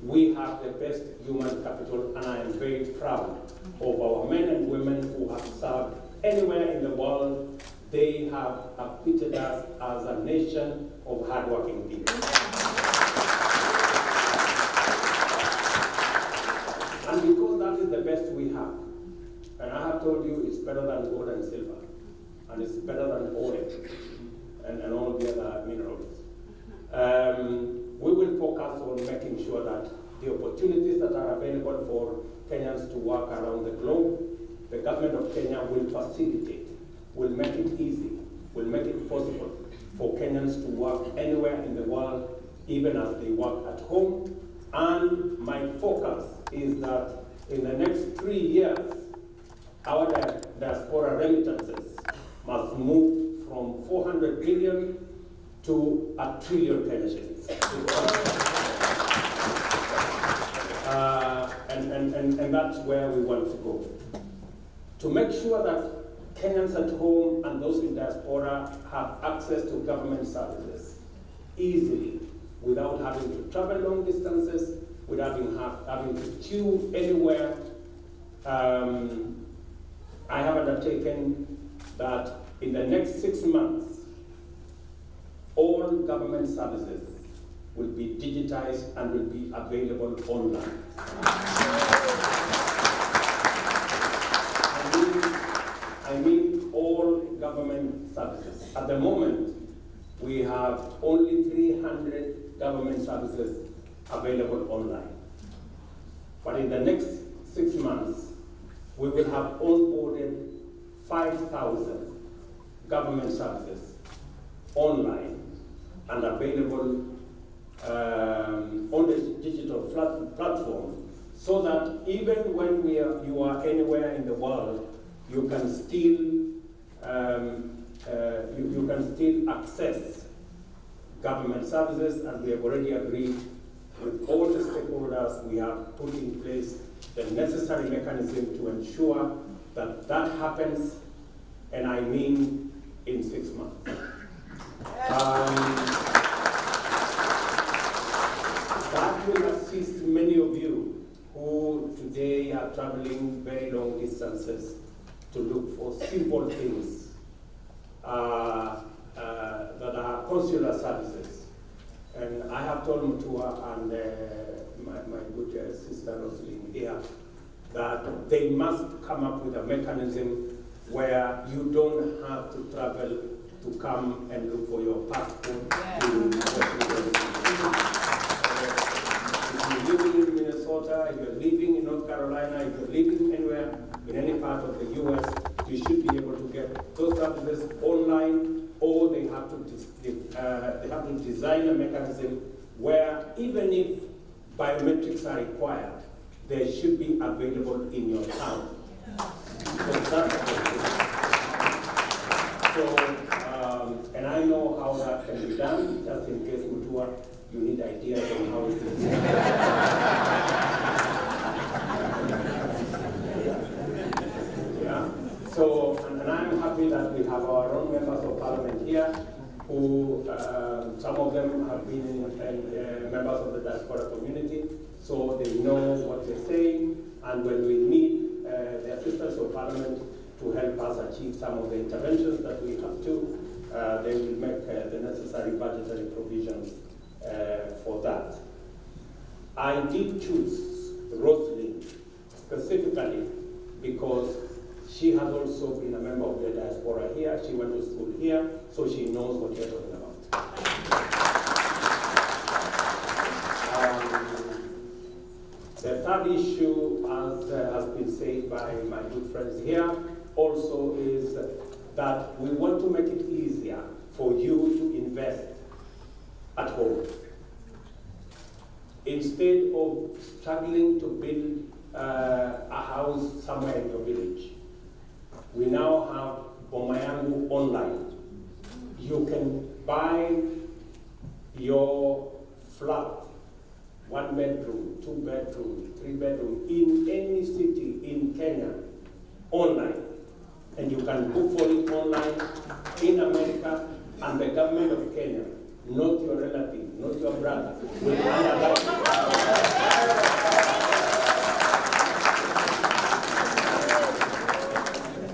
[SPEAKER 10] we have the best human capital, and I am very proud of our men and women who have served anywhere in the world. They have acquitted us as a nation of hardworking people. And because that is the best we have, and I have told you it's better than gold and silver, and it's better than oil and all the other minerals. We will focus on making sure that the opportunities that are available for Kenyans to work around the globe, the government of Kenya will facilitate, will make it easy, will make it possible for Kenyans to work anywhere in the world, even as they work at home. And my focus is that in the next 3 years, our diaspora remittances must move from 400 billion to 1 trillion Kenya shillings. And that's where we want to go. To make sure that Kenyans at home and those in diaspora have access to government services easily, without having to travel long distances, without having to queue anywhere. I have undertaken that in the next 6 months, all government services will be digitized and will be available online. I mean all government services. At the moment, we have only 300 government services available online. But in the next 6 months, we will have onboarded 5,000 government services online and available on the digital platform, so that even when you are anywhere in the world, you can still access government services, and we have already agreed with all the stakeholders, we have put in place the necessary mechanism to ensure that that happens, and I mean in 6 months. That will assist many of you who today are traveling very long distances to look for simple things that are consular services. And I have told Mutua and my good sister Rosaline here that they must come up with a mechanism where you don't have to travel to come and look for your passport. If you're living in Minnesota, if you're living in North Carolina, if you're living anywhere in any part of the US, you should be able to get those services online, or they have to design a mechanism where even if biometrics are required, they should be available in your town. So that's and I know how that can be done, just in case Mutua, you need ideas on how it is. Yeah. So, and I'm happy that we have our own members of parliament here, who some of them have been members of the diaspora community, so they know what they're saying, and when we need the assistance of parliament to help us achieve some of the interventions that we have to, they will make the necessary budgetary provisions for that. I did choose Rosaline specifically because she has also been a member of the diaspora here. She went to school here, so she knows what you're talking about. The third issue, as has been said by my good friends here, also is that we want to make it easier for you to invest at home. Instead of struggling to build a house somewhere in your village, we now have Bomayangu online. You can buy your flat, 1 bedroom, 2 bedroom, 3 bedroom, in any city in Kenya, online. And you can book for it online in America, and the government of Kenya, not your relative, not your brother, will underwrite it.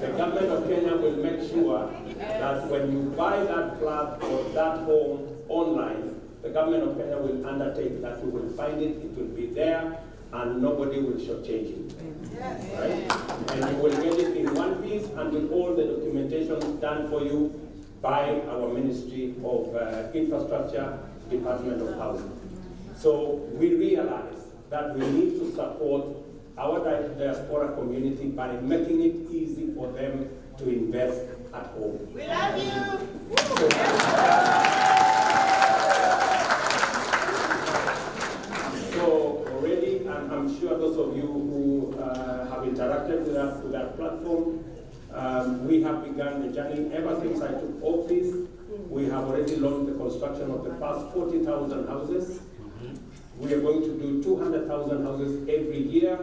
[SPEAKER 10] The government of Kenya will make sure that when you buy that flat or that home online, the government of Kenya will undertake that you will find it, it will be there, and nobody will shortchange you. Right? And you will get it in one piece and with all the documentation done for you by our Ministry of Infrastructure, Department of Housing. So we realize that we need to support our diaspora community by making it easy for them to invest at home.
[SPEAKER 7] We love you!
[SPEAKER 10] So already, I'm sure those of you who have interacted with us through that platform, we have begun the journey ever since I took office. We have already launched the construction of the first 40,000 houses. We are going to do 200,000 houses every year,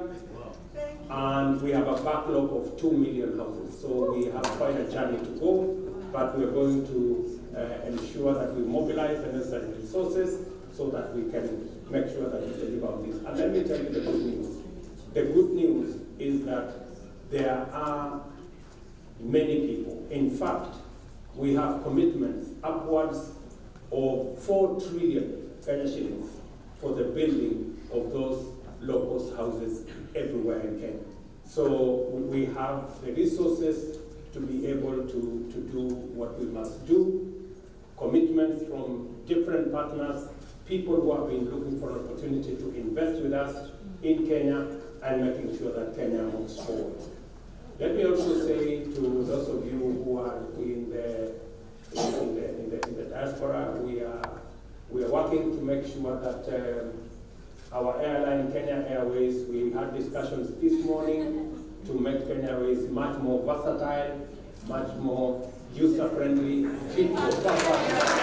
[SPEAKER 10] and we have a backlog of 2 million houses. So we have quite a journey to go, but we are going to ensure that we mobilize the necessary resources so that we can make sure that we deliver on this. And let me tell you the good news. The good news is that there are many people. In fact, we have commitments upwards of 4 trillion shillings for the building of those low-cost houses everywhere in Kenya. So we have the resources to be able to do what we must do. Commitments from different partners, people who have been looking for an opportunity to invest with us in Kenya and making sure that Kenya moves forward. Let me also say to those of you who are in the diaspora, we are working to make sure that our airline, Kenya Airways, we had discussions this morning to make Kenya Airways much more versatile, much more user-friendly, fit for purpose.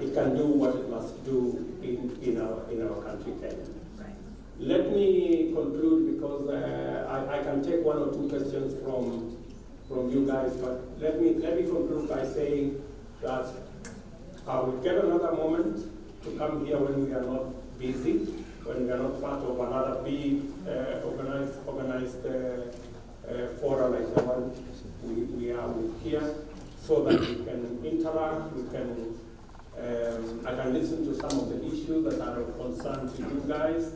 [SPEAKER 10] it can do what it must do in our country, Kenya. Let me conclude because I can take one or two questions from you guys, but let me conclude by saying that I will get another moment to come here when we are not busy, when we are not part of another big organized forum like the one we are with here, so that we can interact, I can listen to some of the issues that are of concern to you guys,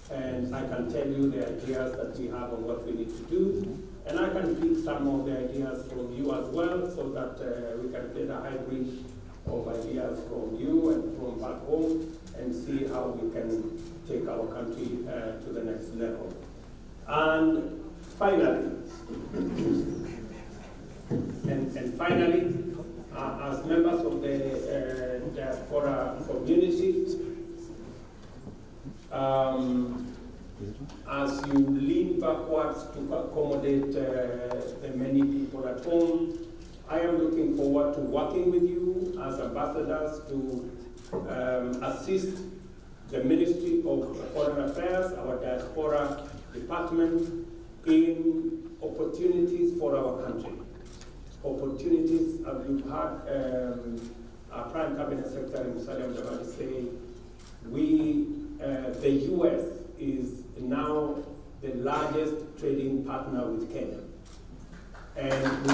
[SPEAKER 10] and I can tell you the ideas that we have on what we need to do, and I can pick some of the ideas from you as well, so that we can get a hybrid of ideas from you and from back home, and see how we can take our country to the next level. And finally, as members of the diaspora community, as you lean backwards to accommodate the many people at home, I am looking forward to working with you as ambassadors to assist the Ministry of Foreign Affairs, our diaspora department, in opportunities for our country. Opportunities, as you've heard our Prime Cabinet Secretary Musalia Mudavadi say, the US is now the largest trading partner with Kenya. And we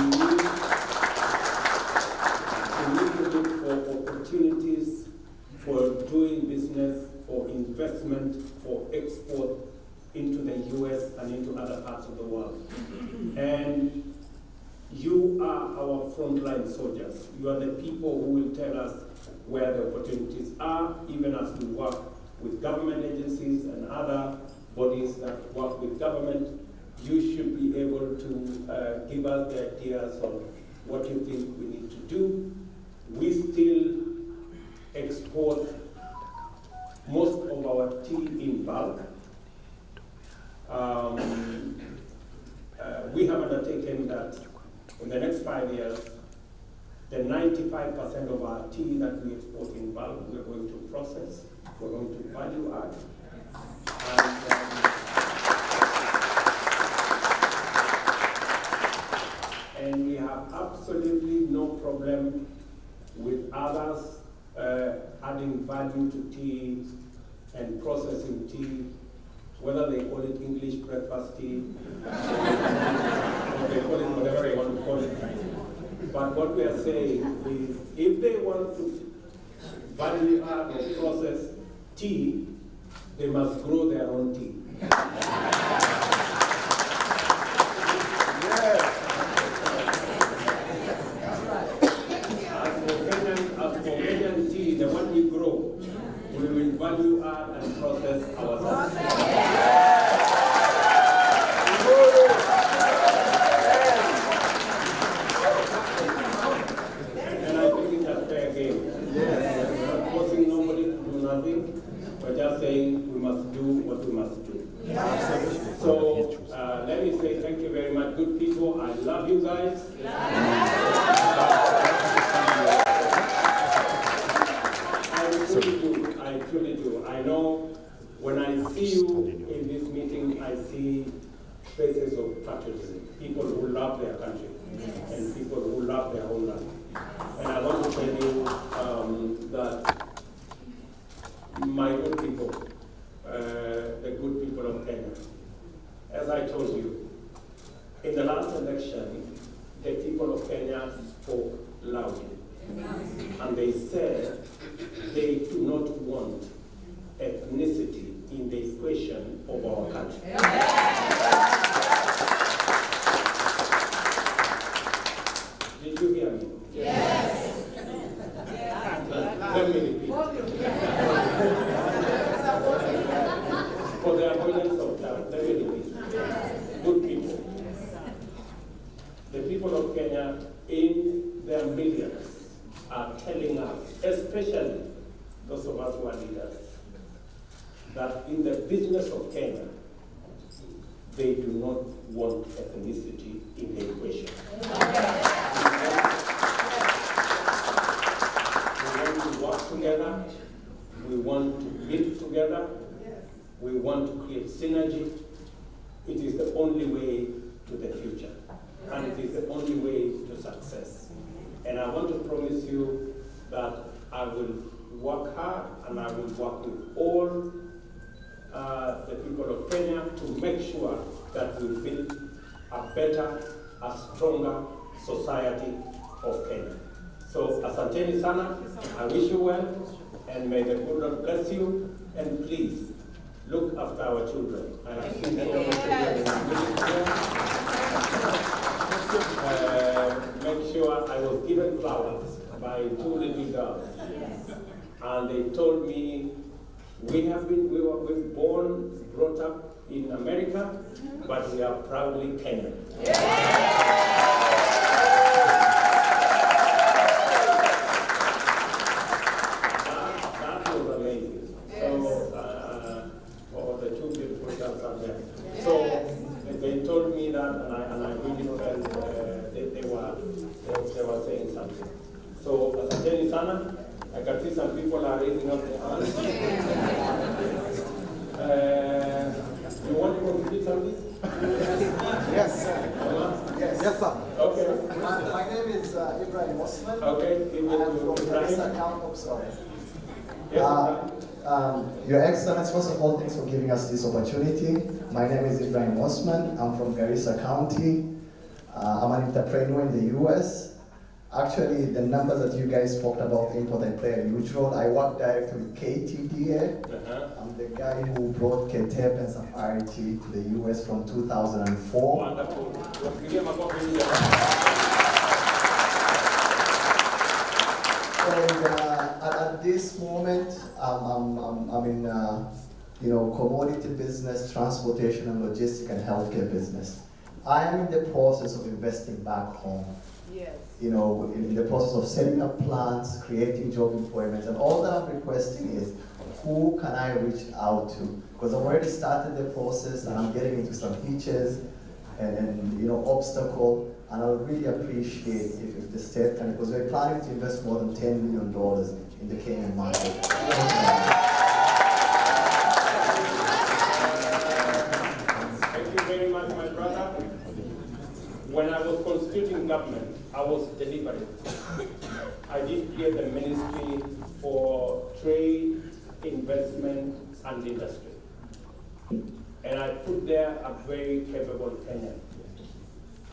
[SPEAKER 10] need to look for opportunities for doing business, for investment, for export into the US and into other parts of the world. And you are our frontline soldiers. You are the people who will tell us where the opportunities are, even as we work with government agencies and other bodies that work with government. You should be able to give us the ideas of what you think we need to do. We still export most of our tea in bulk. We have undertaken that in the next 5 years, the 95% of our tea that we export in bulk, we're going to process, we're going to value add. And we have absolutely no problem with others adding value to tea and processing tea, whether they call it English breakfast tea, or they call it whatever they want to call it. But what we are saying is, if they want to value add or process tea, they must grow their own tea. As for Kenyan tea, the one we grow, we will value add and process ourselves. And I think it's a fair game. We're not forcing nobody to do nothing. We're just saying we must do what we must do. So let me say thank you very much, good people. I love you guys. I truly do. I know when I see you in this meeting, I see faces of patriotism, people who love their country, and people who love their own land. And I want to tell you that my good people, the good people of Kenya, as I told you, in the last election, the people of Kenya spoke loudly. And they said they do not want ethnicity in the equation of our country. Did you hear me? Yes. Let me repeat. For the avoidance of doubt, let me repeat. Good people. The people of Kenya, in their millions, are telling us, especially those of us who are leaders, that in the business of Kenya, they do not want ethnicity in the equation. We want to work work together. We want to build together. We want to create synergy. It is the only way to the future. And it is the only way to success. And I want to promise you that I will work hard and I will work with all the people of Kenya to make sure that we build a better, a stronger society of Kenya. So, asanteni sana, I wish you well, and may the good Lord bless you, and please, look after our children. I have seen them make sure I was given flowers by 2 little girls. And they told me, we were born, brought up in America, but we are proudly Kenyan. That was amazing. So, for the 2 beautiful girls out there. So, they told me that, and I really felt they were saying something. So, asanteni sana. I can see some people are raising up their hands. You want to complete something?
[SPEAKER 11] Yes. Yes, sir.
[SPEAKER 10] Okay.
[SPEAKER 11] My name is Ibrahim Osman.
[SPEAKER 10] Okay.
[SPEAKER 11] I'm from Garissa County. Sorry.
[SPEAKER 12] Your Excellency, first of all, thanks for giving us this opportunity. My name is Ibrahim Osman. I'm from Garissa County. I'm an entrepreneur in the US. Actually, the numbers that you guys spoke about import and play a huge role. I work directly with KTDA. I'm the guy who brought KTEP and some RT to the US from 2004.
[SPEAKER 10] Wonderful.
[SPEAKER 12] And at this moment, I'm in commodity business, transportation and logistics and healthcare business. I am in the process of investing back home.
[SPEAKER 7] Yes.
[SPEAKER 12] In the process of setting up plants, creating job employment, and all that I'm requesting is, who can I reach out to? Because I've already started the process and I'm getting into some hitches and obstacle, and I would really appreciate if the state can, because we're planning to invest more than $10 million in the Kenyan market.
[SPEAKER 10] Thank you very much, my brother. When I was constituting government, I was deliberate. I did create the Ministry for Trade, Investment, and Industry. And I put there a very capable Kenyan.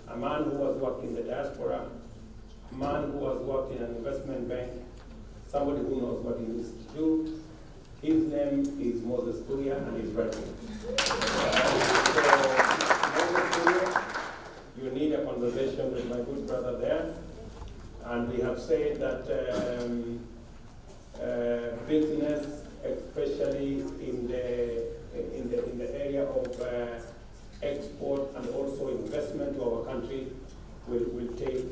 [SPEAKER 10] A man who has worked in the diaspora, a man who has worked in an investment bank, somebody who knows what he needs to do. His name is Moses Kuria, and he's ready. Moses Kuria, you need a conversation with my good brother there. And we have said that business, especially in the area of export and also investment to our country, will take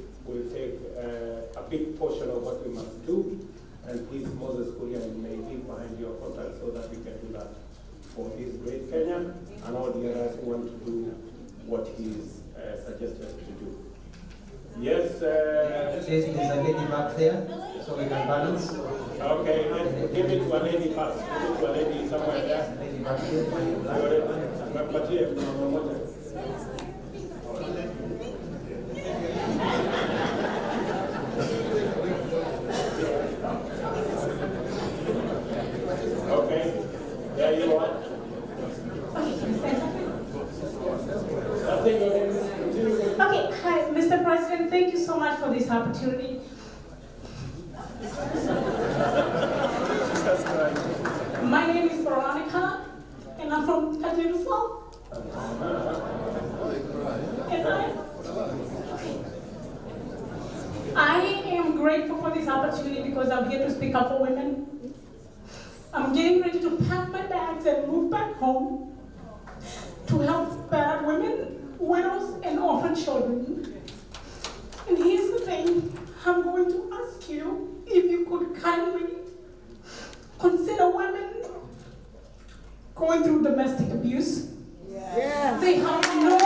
[SPEAKER 10] a big portion of what we must do. And please, Moses Kuria, you may leave behind your contact so that we can do that for this great Kenya and all the others who want to do what he's suggested to do. Yes.
[SPEAKER 2] There's a lady back there, so we can balance.
[SPEAKER 10] Okay, let's give it to a lady first. Give it to a lady somewhere there.
[SPEAKER 2] Lady back here.
[SPEAKER 10] Okay, there you are.
[SPEAKER 8] Okay, hi, Mr. President, thank you so much for this opportunity. My name is Veronica, and I'm from Kajuru South. And I am grateful for this opportunity because I'm here to speak up for women. I'm getting ready to pack my bags and move back home to help battered women, widows, and orphan children. And here's the thing, I'm going to ask you if you could kindly consider women going through domestic abuse.
[SPEAKER 7] Yes.
[SPEAKER 8] They have no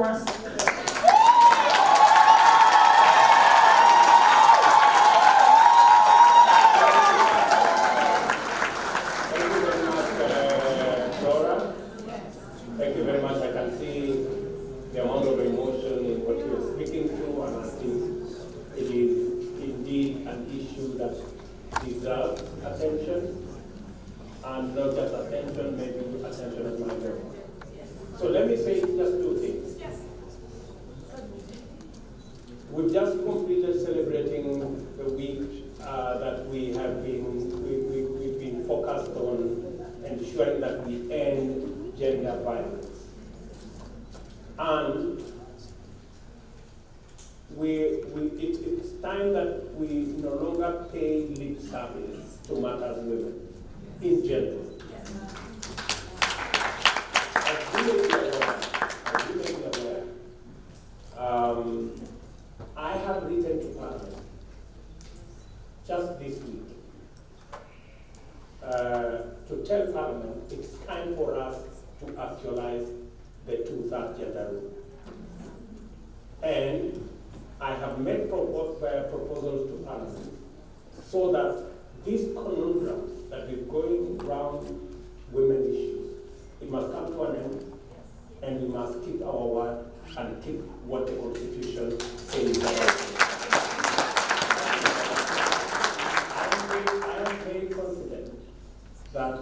[SPEAKER 13] us.
[SPEAKER 10] Thank you very much. I can see the amount of emotion in what you're speaking to, and I think it is indeed an issue that deserves attention, and not just attention, maybe attention at my level. So let me say just two things. We've just completed celebrating the week that we have we've been focused on ensuring that we end gender violence. And it's time that we no longer pay lip service to matters women in general. As you may be aware, I have written to Parliament just this week to tell Parliament it's time for us to actualize the 2/3 gender rule. And I have made proposals to Parliament so that this conundrum that is going around women issues, it must come to an end, and we must keep our word and keep what the Constitution says about it. I am very confident that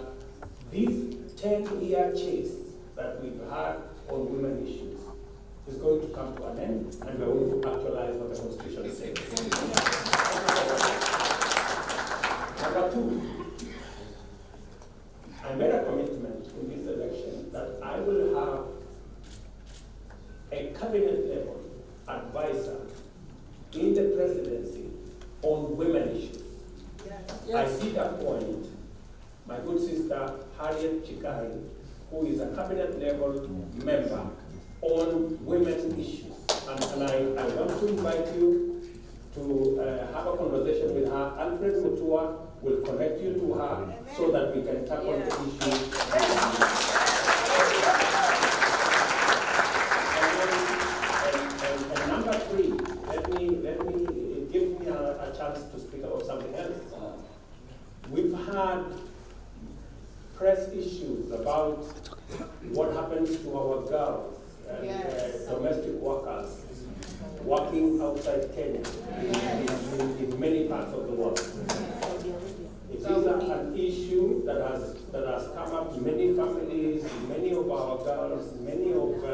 [SPEAKER 10] this 10-year chase that we've had on women issues is going to come to an end, and we're going to actualize what the Constitution says. Number two, I made a commitment in this election that I will have a cabinet-level advisor in the presidency on women issues. Yes. I did appoint my good sister Harriet Chikai, who is a cabinet-level member on women issues. And I want to invite you to have a conversation with her. Alfred Mutua will connect you to her so that we can tackle the issue. And number three, let me give me a chance to speak about something else. We've had press issues about what happens to our girls and domestic workers working outside Kenya in many parts of the world. It is an issue that has come up to many families, many of our girls, many of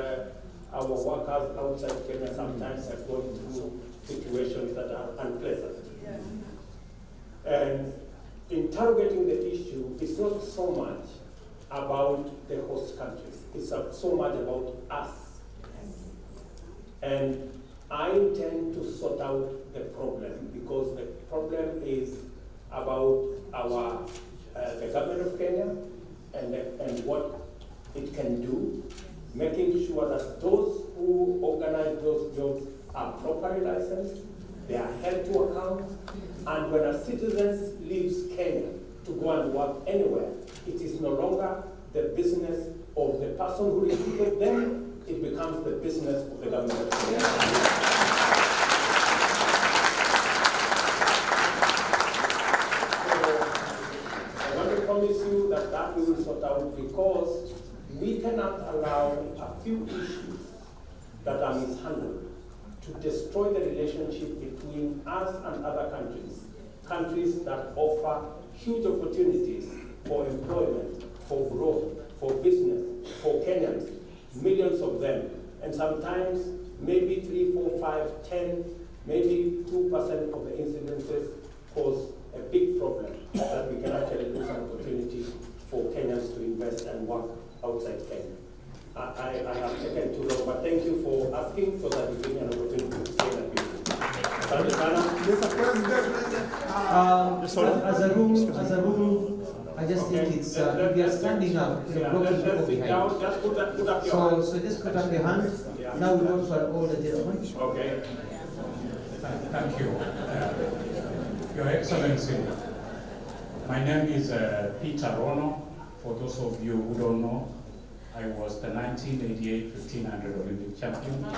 [SPEAKER 10] our workers outside Kenya sometimes are going through situations that are unpleasant. And interrogating the issue is not so much about the host countries, it's so much about us. And I intend to sort out the problem, because the problem is about the government of Kenya and what it can do, making sure that those who organize those jobs are properly licensed, they are held to account, and when a citizen leaves Kenya to go and work anywhere, it is no longer the business of the person who recruited them, it becomes the business of the government of Kenya. I want to promise you that we will sort out, because we cannot allow a few issues that are mishandled to destroy the relationship between us and other countries that offer huge opportunities for employment, for growth, for business, for Kenyans, millions of them. And sometimes maybe 3, 4, 5, 10, maybe 2% of the incidences cause a big problem that we can actually lose an opportunity for Kenyans to invest and work outside Kenya. I have taken too long, but thank you for asking so that we give me an opportunity to say that people.
[SPEAKER 11] Mr. President,
[SPEAKER 2] as a rule, I just think it's if you are standing up, you're blocking people behind.
[SPEAKER 10] Just put up your hand.
[SPEAKER 2] So just put up your hand. Now we go for all the gentlemen.
[SPEAKER 10] Okay.
[SPEAKER 13] Thank you. Your Excellency, my name is Peter Rono, for those of you who don't know. I was the 1988 1500 Olympic champion. I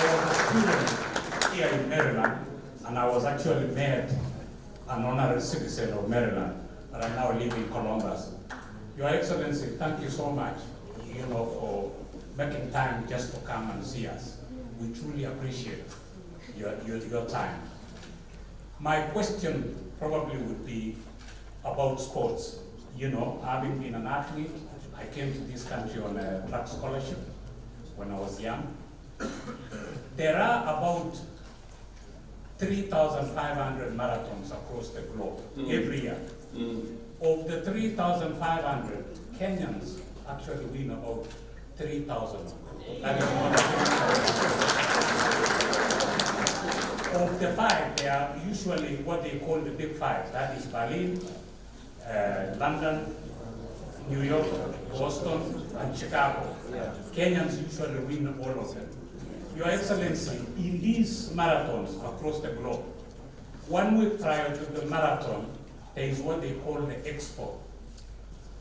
[SPEAKER 13] was a student here in Maryland, and I was actually made an honorary citizen of Maryland, but I now live in Columbus. Your Excellency, thank you so much, for making time just to come and see us. We truly appreciate your time. My question probably would be about sports. Having been an athlete, I came to this country on a track scholarship when I was young. There are about 3,500 marathons across the globe every year. Of the 3,500, Kenyans actually win about 3,000. That is one of the five, they are usually what they call the big five. That is Berlin, London, New York, Boston, and Chicago. Kenyans usually win all of them. Your Excellency, in these marathons across the globe, 1 week prior to the marathon, there is what they call the expo.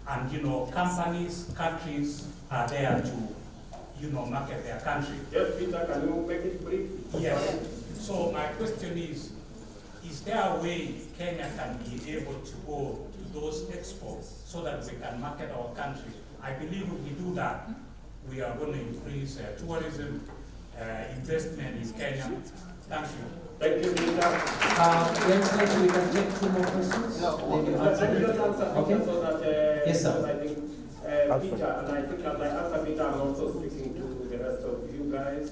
[SPEAKER 13] And companies, countries are there to, market their country.
[SPEAKER 10] Yes, Peter, can you make it brief?
[SPEAKER 13] Yes. So my question is there a way Kenya can be able to go to those expos so that we can market our country? I believe if we do that, we are going to increase tourism, investment in Kenya. Thank you.
[SPEAKER 10] Thank you, Peter.
[SPEAKER 2] Your Excellency, we can take 2 more questions. Then you answer. Okay.
[SPEAKER 10] So that,
[SPEAKER 2] Yes, sir.
[SPEAKER 10] I think Peter, and I think as I answer Peter, I'm also speaking to the rest of you guys.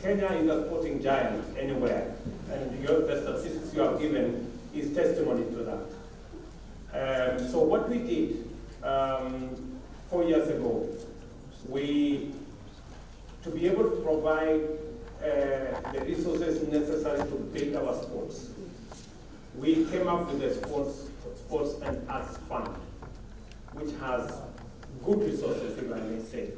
[SPEAKER 10] Kenya is a sporting giant anywhere, and the statistics you have given is testimony to that. So what we did 4 years ago, to be able to provide the resources necessary to build our sports, we came up with the Sports and Arts Fund, which has good resources, if I may say.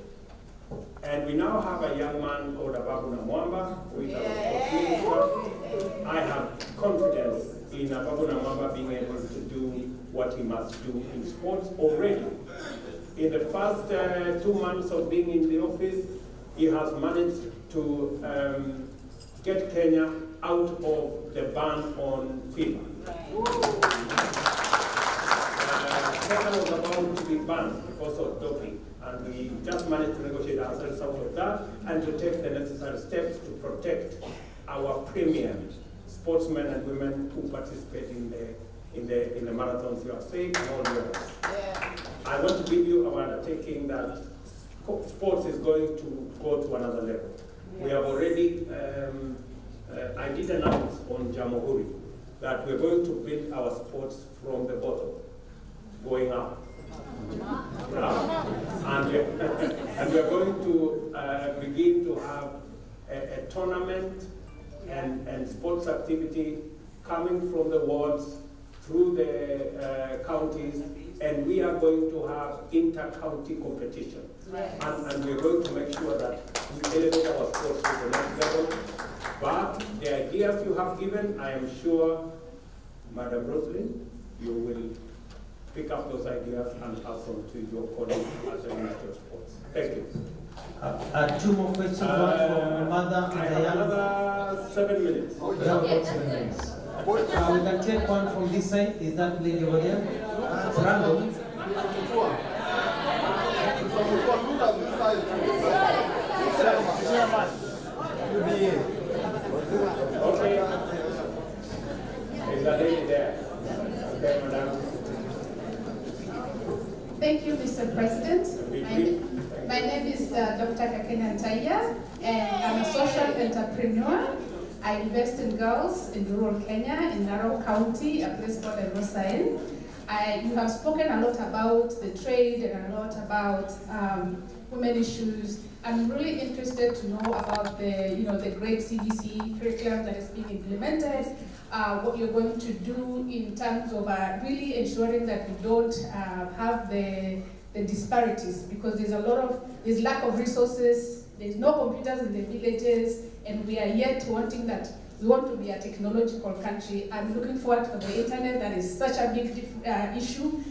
[SPEAKER 10] And we now have a young man called Ababuna Mwamba, who is our sports minister. I have confidence in Ababuna Mwamba being able to do what he must do in sports already. In the first 2 months of being in the office, he has managed to get Kenya out of the ban on FIFA. Kenya was about to be banned because of doping, and we just managed to negotiate ourselves out of that and to take the necessary steps to protect our premier sportsmen and women who participate in the marathons you have said and all the others. I want to give you our undertaking that sports is going to go to another level. We have already, I did announce on Jamhuri that we're going to build our sports from the bottom, going up. And we're going to begin to have a tournament and sports activity coming from the wards through the counties, and we are going to have inter-county competition. And we're going to make sure that we elevate our sports to the next level. But the ideas you have given, I am sure, Madam Roslyn, you will pick up those ideas and pass on to your colleague as the Minister of Sports. Thank you.
[SPEAKER 2] 2 more questions, one from Mother and Diana.
[SPEAKER 10] Another 7 minutes.
[SPEAKER 2] We have about 7 minutes. We can take one from this side. Is that lady over there? It's random.
[SPEAKER 10] Okay. Is that lady there? Okay, madam.
[SPEAKER 14] Thank you, Mr. President. My name is Dr. Kakenya Ntaya, and I'm a social entrepreneur. I invest in girls in rural Kenya, in Narok County, a place called Rosael. You have spoken a lot about the trade and a lot about women issues. I'm really interested to know about the great CBC curriculum that is being implemented, what you're going to do in terms of really ensuring that we don't have the disparities, because there's lack of resources, there's no computers in the villages, and we are yet wanting that We want to be a technological country. I'm looking forward to the internet. That is such a big issue.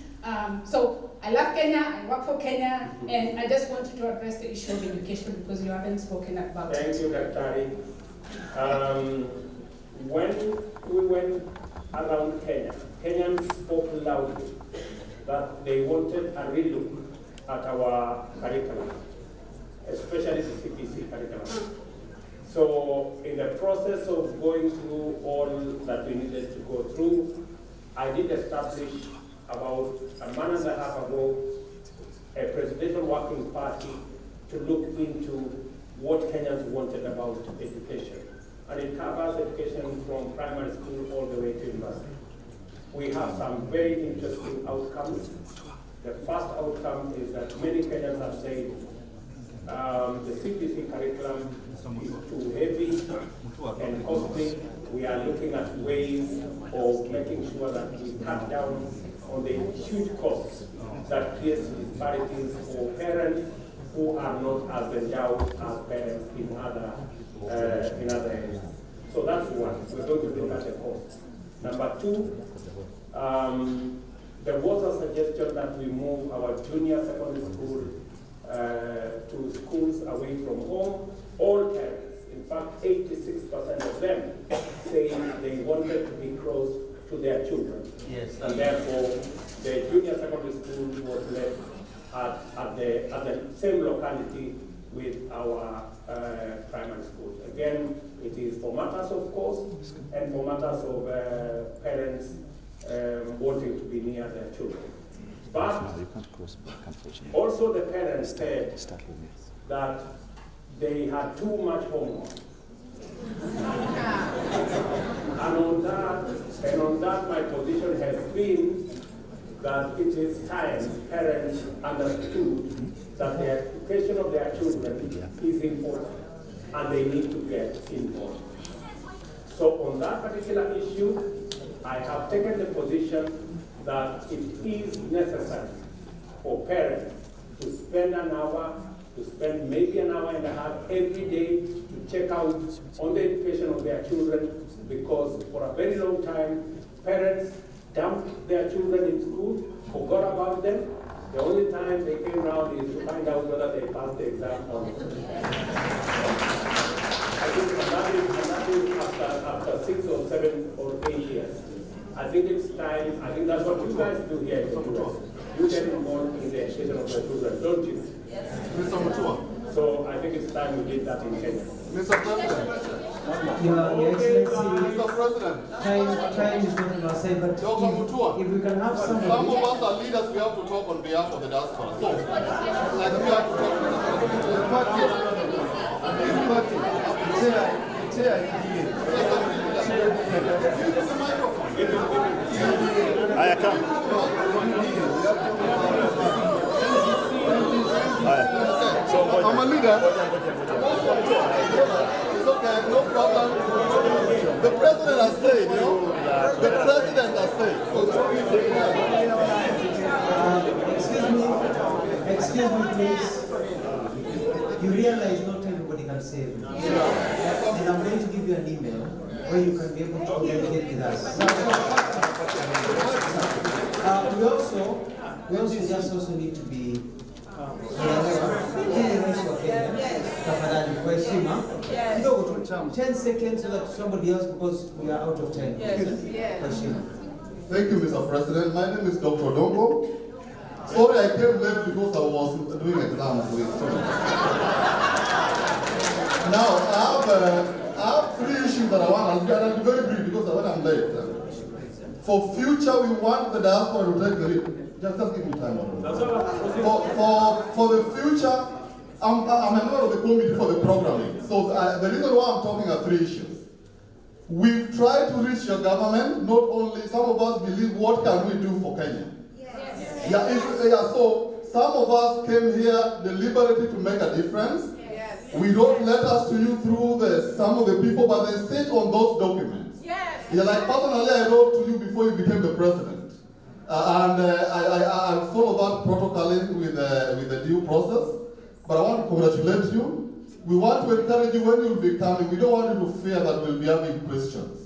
[SPEAKER 14] So I love Kenya, I work for Kenya, and I just wanted to address the issue of education because you haven't spoken about
[SPEAKER 10] Thank
[SPEAKER 14] it.
[SPEAKER 10] you, Daktari. When we went around Kenya, Kenyans spoke loudly that they wanted a relook at our curriculum, especially the CPC curriculum. So in the process of going through all that we needed to go through, I did establish about a month and a half ago a presidential working party to look into what Kenyans wanted about education. And it covers education from primary school all the way to university. We have some very interesting outcomes. The first outcome is that many Kenyans have said the CPC curriculum is too heavy and costly. We are looking at ways of making sure that we cut down on the huge costs that creates disparities for parents who are not as endowed as parents in other areas. So that's one. We're going to look at the cost. Number two, there was a suggestion that we move our junior secondary school to schools away from home. All parents, in fact 86% of them, saying they wanted to be close to their children.
[SPEAKER 2] Yes.
[SPEAKER 10] And therefore, the junior secondary school was left at the same locality with our primary schools. Again, it is for matters of cost and for matters of parents wanting to be near their children. But also the parents said that they had too much homework. And on that, my position has been that it is time parents understood that the education of their children is important and they need to get involved. So on that particular issue, I have taken the position that it is necessary for parents to spend an hour, to spend maybe an hour and a half every day to check out on the education of their children, because for a very long time, parents dumped their children in school, forgot about them. The only time they came around is to find out whether they passed the exam or not. I think that is after 6 or 7 or 8 years. I think it's time, I think that's what you guys do here in the US. You get involved in the education of your children, don't you? Yes. Mr. Mutua. So I think it's time we did that in Kenya. Mr. President.
[SPEAKER 2] Your Excellency,
[SPEAKER 11] Mr. President.
[SPEAKER 2] time is not on our side, but if we can have somebody.
[SPEAKER 11] Some of us are leaders, we have to talk on behalf of the diaspora. So, like we have to talk
[SPEAKER 15] Aya, come.
[SPEAKER 11] So, I'm a leader. It's okay, no problem. The president has said, you know? The president has said.
[SPEAKER 2] Excuse me, please. You realize not everybody can say it. And I'm going to give you an email where you can be able to communicate with us. We also just also need to be tafadhali kwa heshima kidogo tu 10 seconds so that somebody else, because we are out of time. Kwa heshima.
[SPEAKER 11] Thank you, Mr. President. My name is Dr. Dongo. Sorry, I came late because I was doing exams with students. Now, I have 3 issues that I want to, and I'll be very brief because when I'm late. For future, we want the diaspora to take the lead. Just give me time. For the future, I'm a member of the committee for the programming. So the reason why I'm talking are 3 issues. We've tried to reach your government. Not only, some of us believe, what can we do for Kenya? Yes. So some of us came here deliberately to make a difference. Yes. We wrote letters to you through some of the people, but they sit on those documents. Yes. Yeah, like personally, I wrote to you before you became the president. I follow that protocol with the due process, but I want to congratulate you. we want to encourage you when you'll be coming. We don't want you to fear that we'll be having questions.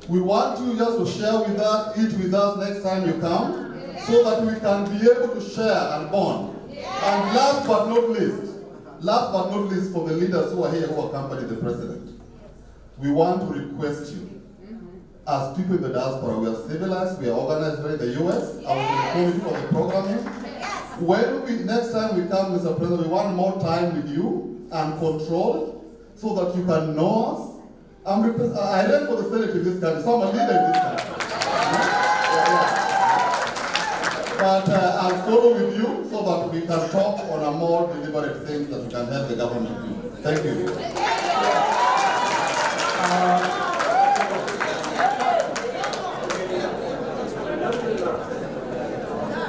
[SPEAKER 11] We want you just to share with us, eat with us next time you come, so that we can be able to share and bond. And last but not least, for the leaders who are here who accompany the president, we want to request you, as people in the diaspora, we are civilized, we are organized here in the US, I was in the committee for the programming. Next time we come, Mr. President, we want more time with you and control so that you can know us. I ran for the Senate in this country, so I'm a leader in this country. But I'll follow with you so that we can talk on a more deliberate thing that we can help the government do. Thank you.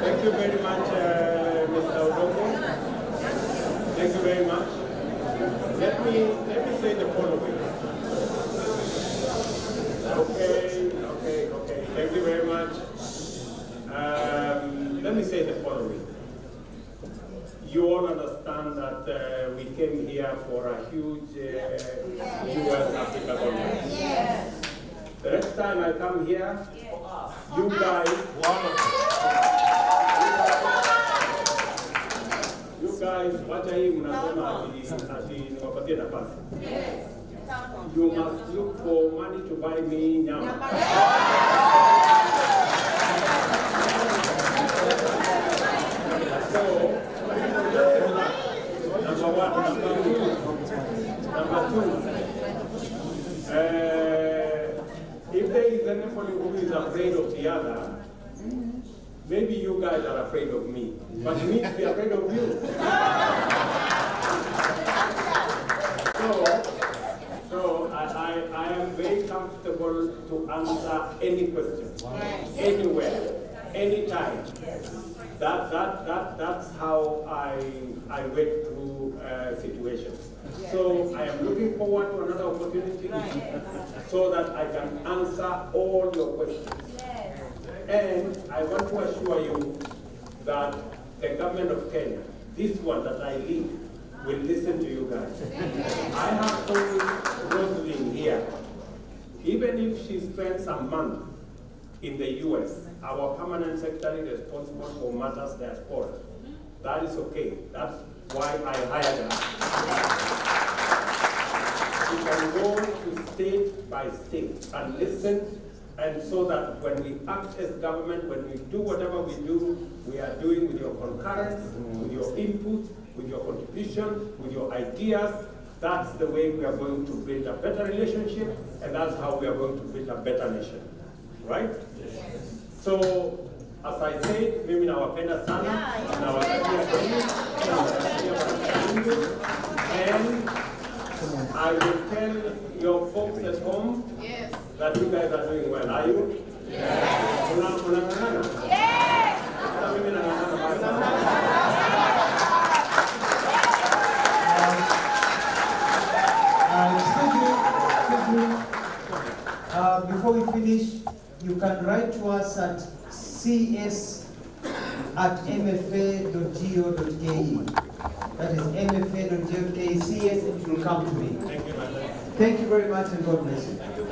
[SPEAKER 10] Thank you very much, Mr. Odongo. Thank you very much. Let me say the following. Okay. Thank you very much. Let me say the following. You all understand that we came here for a huge US-Africa conference. Yes. The next time I come here, you guys, wacha hii mnasema ati niwapatie nafasi. You must look for money to buy me nyama. So, number one. Number two, if there is anybody who is afraid of the other, maybe you guys are afraid of me, but you need to be afraid of you. So I am very comfortable to answer any question, anywhere, anytime. That's how I went through situations. So I am looking forward to another opportunity so that I can answer all your questions. And I want to assure you that the government of Kenya, this one that I lead, will listen to you guys. I have told Rosalyn here, even if she spends a month in the US, our permanent secretary responsible for matters diaspora, that is okay. That's why I hired her. She can go to state by state and listen, and so that when we act as government, when we do whatever we do, we are doing with your concurrence, with your input, with your contribution, with your ideas. That's the way we are going to build a better relationship, and that's how we are going to build a better nation. Right? So, as I said, mimi nawapenda sana, nawatakia heri, and I will tell your folks at home that you guys are doing well. Are you? Yes. Unang'ang'ana? Yes. Hata mimi nang'ang'ana.
[SPEAKER 2] Before we finish, you can write to us at cs@mfa.go.ke. That is mfa.go.ke, CS, and it will come to me.
[SPEAKER 10] Thank you, my friend.
[SPEAKER 2] Thank you very much, and God bless you.
[SPEAKER 10] Thank you,